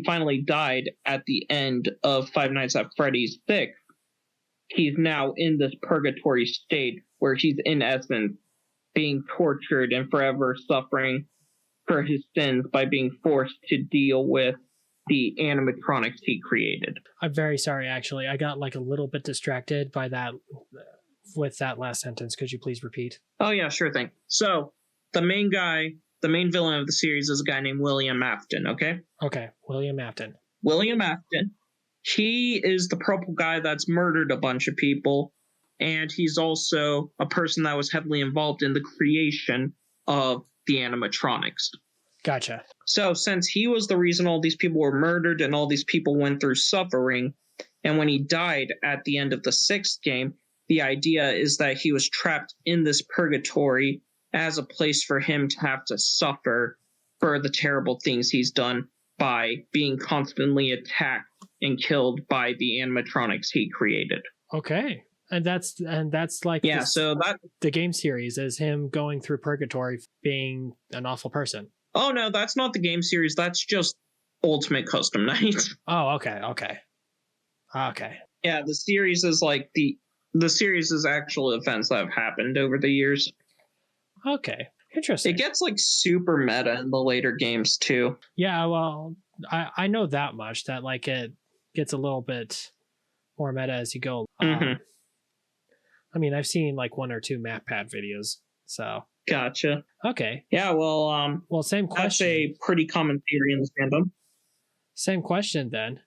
finally died at the end of Five Nights at Freddy's 6, he's now in this purgatory state where he's in essence being tortured and forever suffering for his sins by being forced to deal with the animatronics he created. I'm very sorry, actually. I got like a little bit distracted by that with that last sentence. Could you please repeat? Oh yeah, sure thing. So the main villain of the series is a guy named William Afton, okay? Okay, William Afton. William Afton. He is the purple guy that's murdered a bunch of people, and he's also a person that was heavily involved in the creation of the animatronics. Gotcha. So since he was the reason all these people were murdered and all these people went through suffering, and when he died at the end of the sixth game, the idea is that he was trapped in this purgatory as a place for him to have to suffer for the terrible things he's done by being constantly attacked and killed by the animatronics he created. Okay. And that's like the game series is him going through purgatory being an awful person. Oh no, that's not the game series. That's just Ultimate Custom Night. Oh, okay. Yeah, the series is like the series is actual events that have happened over the years. Okay, interesting. It gets like super meta in the later games too. Yeah, well, I know that much, that like it gets a little bit more meta as you go. I mean, I've seen like one or two MatPat videos, so. Gotcha. Okay. Yeah, well, same question. That's a pretty common theory in the fandom. Same question then.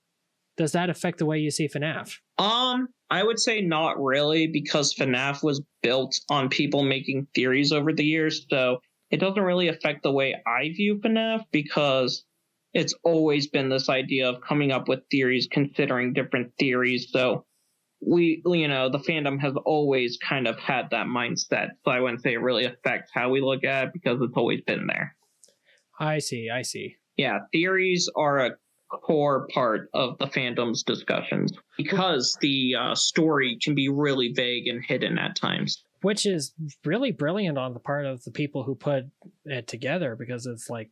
Does that affect the way you see FNAF? I would say not really, because FNAF was built on people making theories over the years, so it doesn't really affect the way I view FNAF, because it's always been this idea of coming up with theories, considering different theories, so the fandom has always kind of had that mindset, so I wouldn't say it really affects how we look at it, because it's always been there. I see. Yeah, theories are a core part of the fandom's discussions, because the story can be really vague and hidden at times. Which is really brilliant on the part of the people who put it together, because it's like,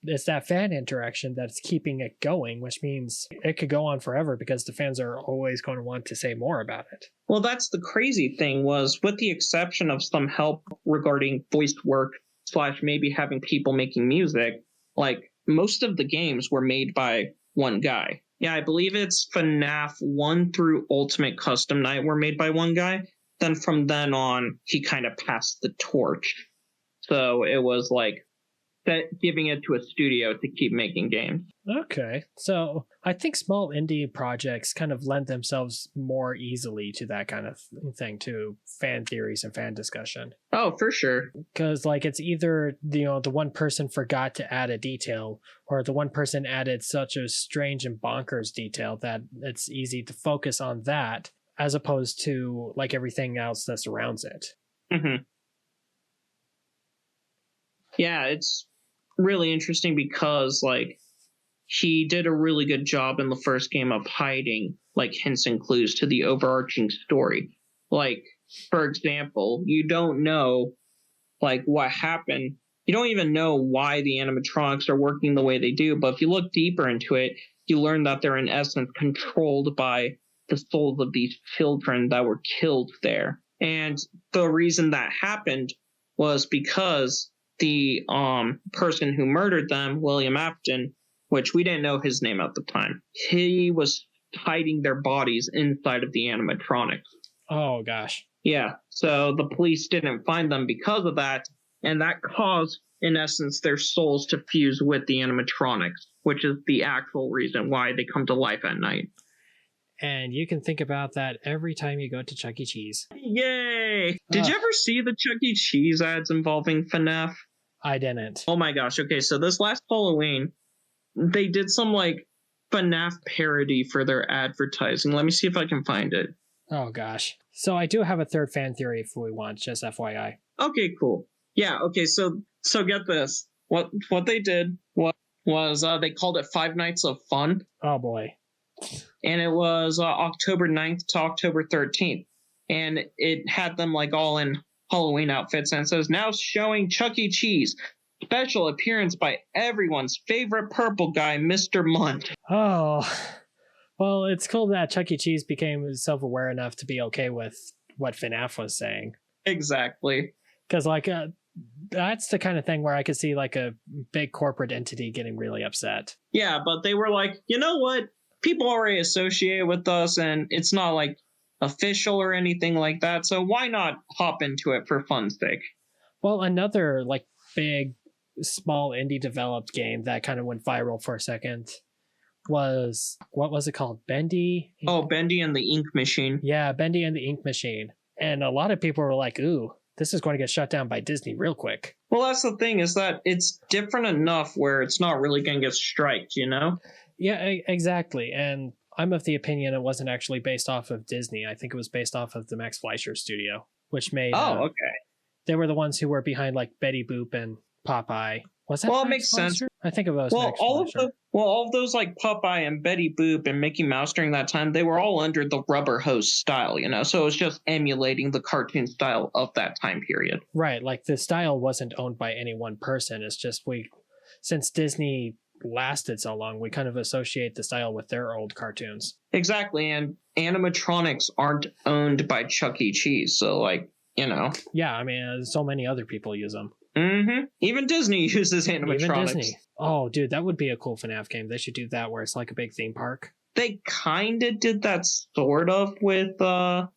it's that fan interaction that's keeping it going, which means it could go on forever because the fans are always going to want to say more about it. Well, that's the crazy thing, was with the exception of some help regarding voiced work / maybe having people making music, like most of the games were made by one guy. Yeah, I believe it's FNAF 1 through Ultimate Custom Night were made by one guy. Then from then on, he kind of passed the torch. So it was like giving it to a studio to keep making games. Okay. So I think small indie projects kind of lend themselves more easily to that kind of thing, to fan theories and fan discussion. Oh, for sure. Because like it's either, the one person forgot to add a detail, or the one person added such a strange and bonkers detail that it's easy to focus on that as opposed to like everything else that surrounds it. Mm-hmm. Yeah, it's really interesting because like he did a really good job in the first game of hiding like hints and clues to the overarching story. Like, for example, you don't know like what happened. You don't even know why the animatronics are working the way they do, but if you look deeper into it, you learn that they're in essence controlled by the souls of these children that were killed there. And the reason that happened was because the person who murdered them, William Afton, which we didn't know his name at the time, he was hiding their bodies inside of the animatronics. Oh, gosh. Yeah, so the police didn't find them because of that, and that caused, in essence, their souls to fuse with the animatronics, which is the actual reason why they come to life at night. And you can think about that every time you go to Chuck E. Cheese. Yay! Did you ever see the Chuck E. Cheese ads involving FNAF? I didn't. Oh my gosh. Okay, so this last Halloween, they did some like FNAF parody for their advertising. Let me see if I can find it. Oh gosh. So I do have a third fan theory if we want, just FYI. Okay, cool. Yeah, okay, so get this. What they did was they called it Five Nights of Fun. Oh boy. And it was October 9th to October 13th. And it had them like all in Halloween outfits, and it says, now showing Chuck E. Cheese. Special appearance by everyone's favorite purple guy, Mr. Munt. Oh. Well, it's cool that Chuck E. Cheese became self-aware enough to be okay with what FNAF was saying. Exactly. Because, like, that's the kind of thing where I could see, like, a big corporate entity getting really upset. Yeah, but they were like, you know what? People already associate with us, and it's not, like, official or anything like that, so why not hop into it for fun's sake? Well, another, like, big, small indie-developed game that kind of went viral for a second was, what was it called? Bendy? Oh, Bendy and the Ink Machine. Yeah, Bendy and the Ink Machine. And a lot of people were like, ooh, this is going to get shut down by Disney real quick. Well, that's the thing, is that it's different enough where it's not really going to get striked, you know? Yeah, exactly. And I'm of the opinion it wasn't actually based off of Disney. I think it was based off of the Max Fleischer studio, which made... Oh, okay. They were the ones who were behind, like, Betty Boop and Popeye. Was that Well, it Max makes Fleischer? sense. I think it was Well, Max Fleischer. all of those, like, Popeye and Betty Boop and Mickey Mouse during that time, they were all under the rubber hose style, you know? So it was just emulating the cartoon style of that time period. Right, like, the style wasn't owned by any one person. It's just since Disney lasted so long, we kind of associate the style with their old cartoons. Exactly, and animatronics aren't owned by Chuck E. Cheese, so, like, you know. Yeah, I mean, so many other people use them. Mm-hmm. Even Disney uses animatronics. Even Disney. Oh, dude, that would be a cool FNAF game. They should do that where it's like a big theme park. They kind of did that sort of with Five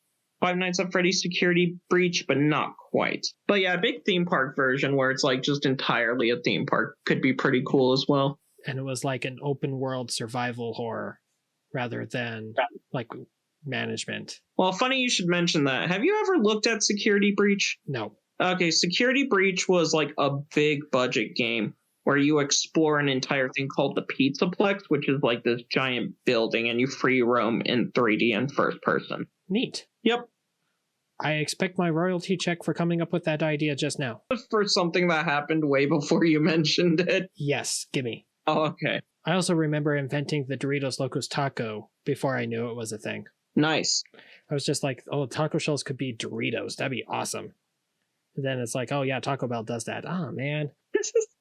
Nights at Freddy's Security Breach, but not quite. But yeah, a big theme park version where it's like just entirely a theme park could be pretty cool as well. And it was like an open world survival horror rather than like management. Well, funny you should mention that. Have you ever looked at Security Breach? No. Okay, Security Breach was like a big budget game where you explore an entire thing called the Pizzaplex, which is like this giant building, and you free roam in 3D and first person. Neat. Yep. I expect my royalty check for coming up with that idea just now. For something that happened way before you mentioned it. Yes, gimme. Oh, okay. I also remember inventing the Doritos Locos Taco before I knew it was a thing. Nice. I was just like, oh, taco shells could be Doritos. That'd be awesome. And then it's like, oh yeah, Taco Bell does that. Oh, man.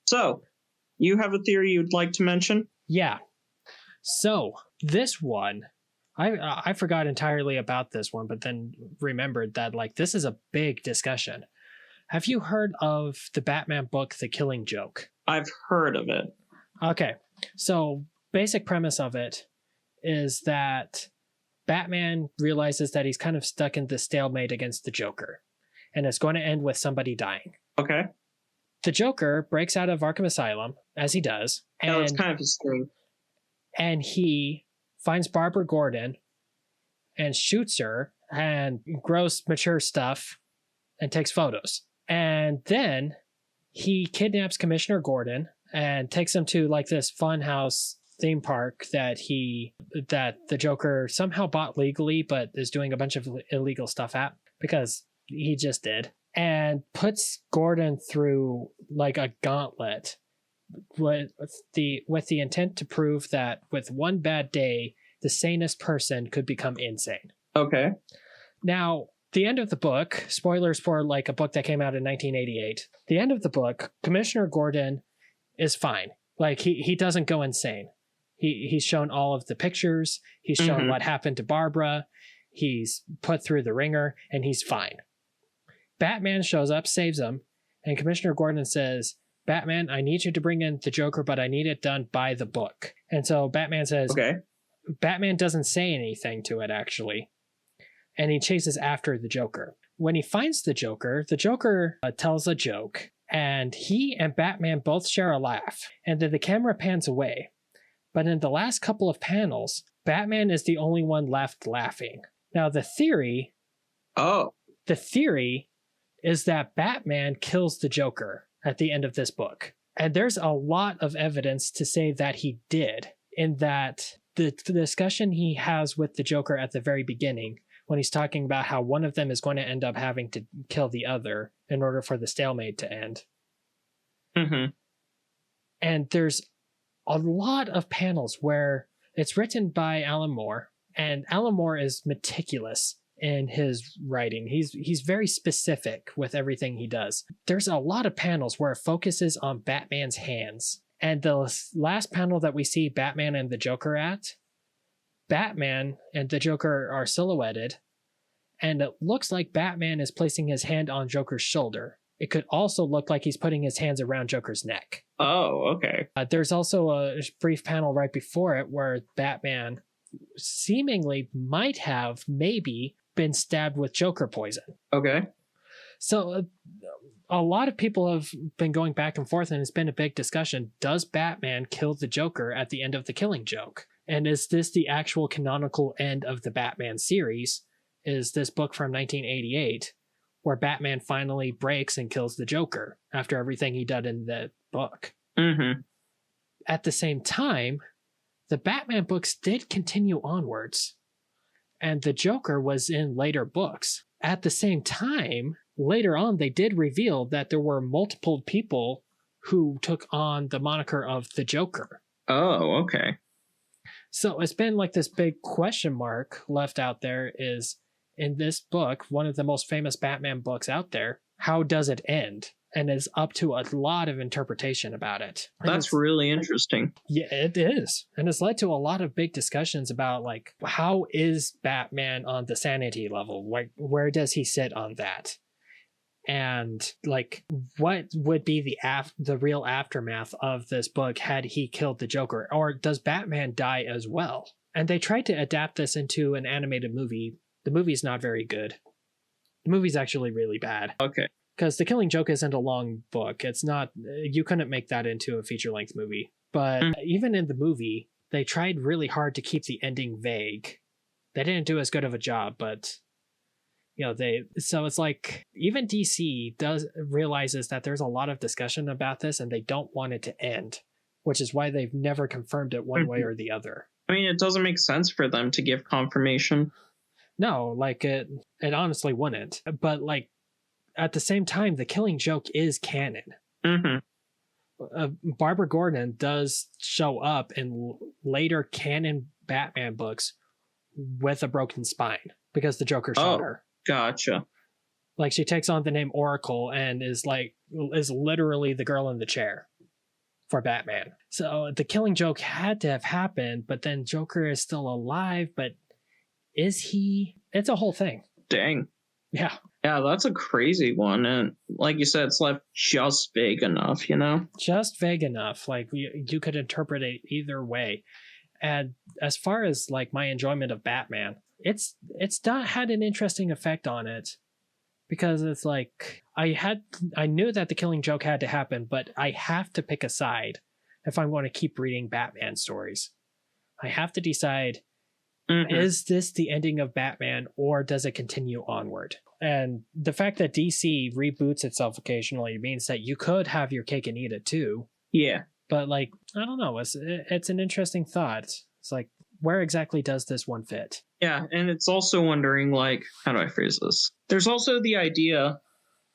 So, you have a theory you'd like to mention? Yeah. So, this one, I forgot entirely about this one, but then remembered that, like, this is a big discussion. Have you heard of the Batman book, The Killing Joke? I've heard of it. Okay. So, basic premise of it is that Batman realizes that he's kind of stuck in this stalemate against the Joker, and it's going to end with somebody dying. Okay. The Joker breaks out of Arkham Asylum, as he does. And that's kind of his thing. And he finds Barbara Gordon and shoots her and gross, mature stuff and takes photos. And then he kidnaps Commissioner Gordon and takes him to like this funhouse theme park that the Joker somehow bought legally, but is doing a bunch of illegal stuff at because he just did, and puts Gordon through like a gauntlet with the intent to prove that with one bad day, the sanest person could become insane. Okay. Now, the end of the book, spoilers for like a book that came out in 1988. The end of the book, Commissioner Gordon is fine. Like he doesn't go insane. He's shown all of the pictures. He's shown what happened to Barbara. He's put through the ringer, and he's fine. Batman shows up, saves him, and Commissioner Gordon says, Batman, I need you to bring in the Joker, but I need it done by the book. And so Batman says, okay. Batman doesn't say anything to it, actually. And he chases after the Joker. When he finds the Joker tells a joke, and he and Batman both share a laugh. And then the camera pans away. But in the last couple of panels, Batman is the only one left laughing. Now, the theory is that Batman kills the Joker at the end of this book. And there's a lot of evidence to say that he did, in that the discussion he has with the Joker at the very beginning, when he's talking about how one of them is going to end up having to kill the other in order for the stalemate to end. Mm-hmm. And there's a lot of panels where it's written by Alan Moore, and Alan Moore is meticulous in his writing. He's very specific with everything he does. There's a lot of panels where it focuses on Batman's hands. And the last panel that we see Batman and the Joker at, Batman and the Joker are silhouetted, and it looks like Batman is placing his hand on Joker's shoulder. It could also look like he's putting his hands around Joker's neck. Oh, okay. There's also a brief panel right before it where Batman seemingly might have maybe been stabbed with Joker poison. Okay. So a lot of people have been going back and forth, and it's been a big discussion. Does Batman kill the Joker at the end of The Killing Joke? And is this the actual canonical end of the Batman series? Is this book from 1988 where Batman finally breaks and kills the Joker after everything he did in the book? Mm-hmm. At the same time, the Batman books did continue onwards, and the Joker was in later books. At the same time, later on, they did reveal that there were multiple people who took on the moniker of the Joker. Oh, okay. So it's been like this big question mark left out there is, in this book, one of the most famous Batman books out there, how does it end? And it's up to a lot of interpretation about it. That's really interesting. Yeah, it is. And it's led to a lot of big discussions about, like, how is Batman on the sanity level? Like, where does he sit on that? And, like, what would be the real aftermath of this book had he killed the Joker? Or does Batman die as well? And they tried to adapt this into an animated movie. The movie's not very good. The movie's actually really bad. Okay. Because The Killing Joke isn't a long book. It's not, you couldn't make that into a feature-length movie. But even in the movie, they tried really hard to keep the ending vague. They didn't do as good of a job, but, you know, so it's like, even DC realizes that there's a lot of discussion about this, and they don't want it to end, which is why they've never confirmed it one way or the other. I mean, it doesn't make sense for them to give confirmation. No, like, it honestly wouldn't. But, like, at the same time, The Killing Joke is canon. Mm-hmm. Barbara Gordon does show up in later canon Batman books with a broken spine because the Joker shot her. Gotcha. Like, she takes on the name Oracle and is literally the girl in the chair for Batman. So The Killing Joke had to have happened, but then Joker is still alive, but is he? It's a whole thing. Dang. Yeah. Yeah, that's a crazy one. And like you said, it's left just vague enough, you know? Just vague enough. Like, you could interpret it either way. And as far as, like, my enjoyment of Batman, it's not had an interesting effect on it. Because it's like, I knew that The Killing Joke had to happen, but I have to pick a side if I'm going to keep reading Batman stories. I have to decide, is this the ending of Batman, or does it continue onward? And the fact that DC reboots itself occasionally means that you could have your cake and eat it too. Yeah. But, like, I don't know. It's an interesting thought. It's like, where exactly does this one fit? Yeah, and it's also wondering, like, how do I phrase this? There's also the idea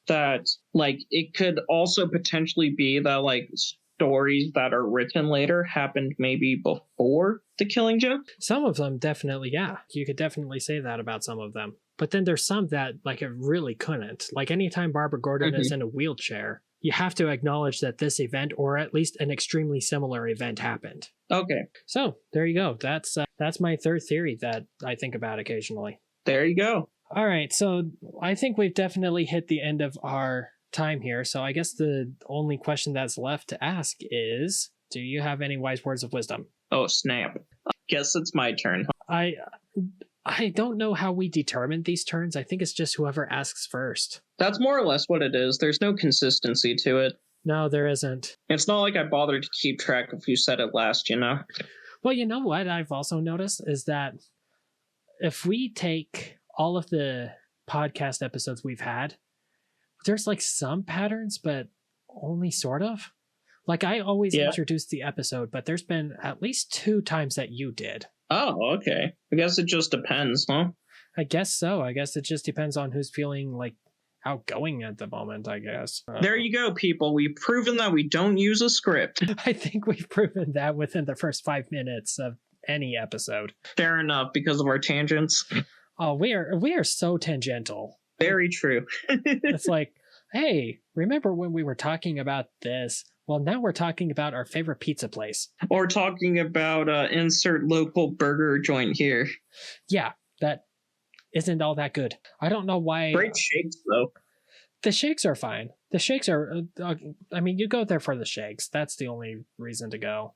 that, like, it could also potentially be that, like, stories that are written later happened maybe before The Killing Joke. Some of them definitely, yeah. You could definitely say that about some of them. But then there's some that, like, it really couldn't. Like, anytime Barbara Gordon is in a wheelchair, you have to acknowledge that this event, or at least an extremely similar event, happened. Okay. So, there you go. That's my third theory that I think about occasionally. There you go. All right, so I think we've definitely hit the end of our time here. So I guess the only question that's left to ask is, do you have any wise words of wisdom? Oh, snap. Guess it's my turn. I don't know how we determine these turns. I think it's just whoever asks first. That's more or less what it is. There's no consistency to it. No, there isn't. It's not like I bothered to keep track of who said it last, you know? Well, you know what I've also noticed is that if we take all of the podcast episodes we've had, there's like some patterns, but only sort of. Like I always introduce the episode, but there's been at least 2 times that you did. Oh, okay. I guess it just depends, huh? I guess so. I guess it just depends on who's feeling like outgoing at the moment, I guess. There you go, people. We've proven that we don't use a script. I think we've proven that within the first 5 minutes of any episode. Fair enough, because of our tangents. Oh, we are so tangential. Very true. It's like, hey, remember when we were talking about this? Well, now we're talking about our favorite pizza place. Or talking about insert local burger joint here. Yeah, that isn't all that good. I don't know why. Great shakes, though. The shakes are fine. The shakes are, I mean, you go there for the shakes. That's the only reason to go.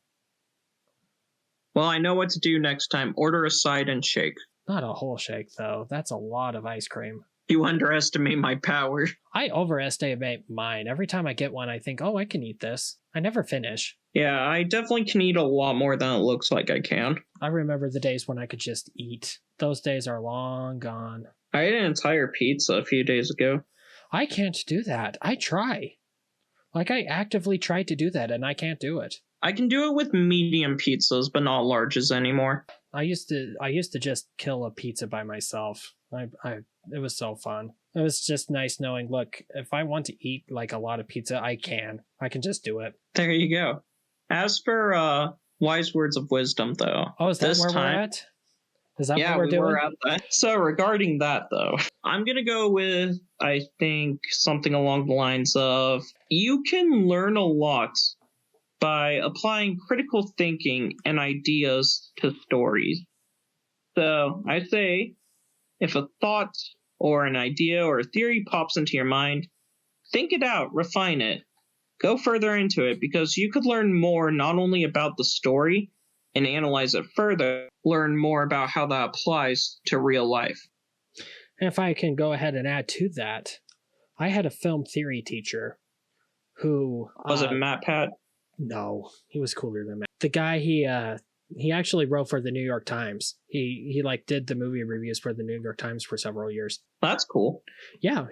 Well, I know what to do next time. Order a side and shake. Not a whole shake, though. That's a lot of ice cream. You underestimate my power. I overestimate mine. Every time I get one, I think, oh, I can eat this. I never finish. Yeah, I definitely can eat a lot more than it looks like I can. I remember the days when I could just eat. Those days are long gone. I ate an entire pizza a few days ago. I can't do that. I try. Like, I actively try to do that, and I can't do it. I can do it with medium pizzas, but not larges anymore. I used to just kill a pizza by myself. It was so fun. It was just nice knowing, look, if I want to eat like a lot of pizza, I can just do it. There you go. As for wise words of wisdom, though. Oh, is that where we're at? Is that what we're doing? We're at that. So regarding that, though, I'm going to go with, I think, something along the lines of, you can learn a lot by applying critical thinking and ideas to stories. So I say, if a thought or an idea or a theory pops into your mind, think it out, refine it, go further into it, because you could learn more not only about the story and analyze it further, learn more about how that applies to real life. And if I can go ahead and add to that, I had a film theory teacher who... Was it Matt Pat? No, he was cooler than Matt. The guy, he actually wrote for the New York Times. He like did the movie reviews for the New York Times for several years. That's cool. Yeah,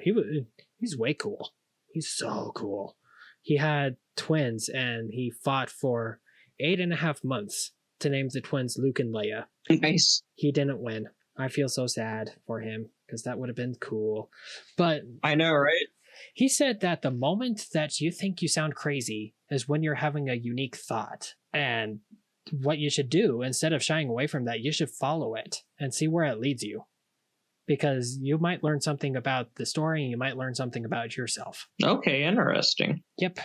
he's way cool. He's so cool. He had twins and he fought for 8.5 months to name the twins Luke and Leia. Nice. He didn't win. I feel so sad for him because that would have been cool. But I know, right? He said that the moment that you think you sound crazy is when you're having a unique thought. And what you should do, instead of shying away from that, you should follow it and see where it leads you. Because you might learn something about the story and you might learn something about yourself. Okay, interesting. Yep.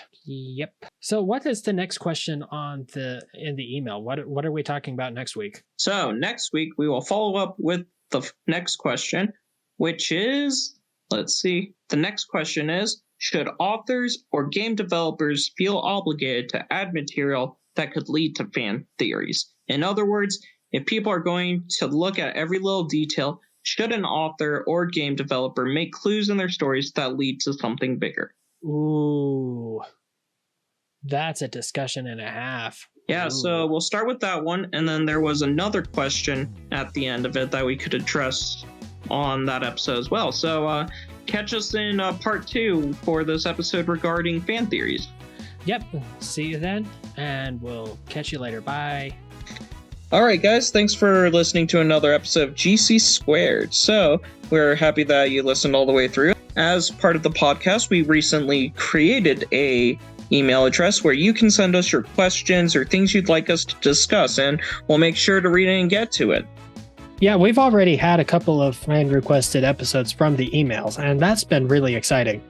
So what is the next question in the email? What are we talking about next week? So next week we will follow up with the next question, which is, let's see. The next question is, should authors or game developers feel obligated to add material that could lead to fan theories? In other words, if people are going to look at every little detail, should an author or game developer make clues in their stories that lead to something bigger? Ooh, that's a discussion and a half. Yeah, so we'll start with that one, and then there was another question at the end of it that we could address on that episode as well. So catch us in part 2 for this episode regarding fan theories. Yep, see you then, and we'll catch you later. Bye. Alright guys, thanks for listening to another episode of GC Squared. So, we're happy that you listened all the way through. As part of the podcast, we recently created a email address where you can send us your questions or things you'd like us to discuss, and we'll make sure to read it and get to it. Yeah, we've already had a couple of fan-requested episodes from the emails, and that's been really exciting.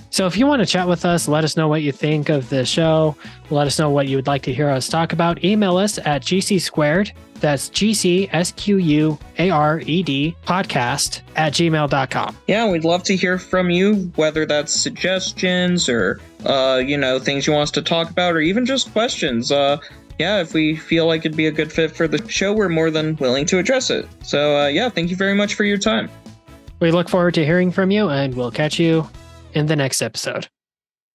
So if you want to chat with us, let us know what you think of the show, let us know what you would like to hear us talk about, email us at GC that's GCSQUARED podcast @gmail.com. Yeah, we'd love to hear from you, whether that's suggestions or, things you want us to talk about, or even just questions. If we feel like it'd be a good fit for the show, we're more than willing to address it. So, thank you very much for your time. We look forward to hearing from you, and we'll catch you in the next episode.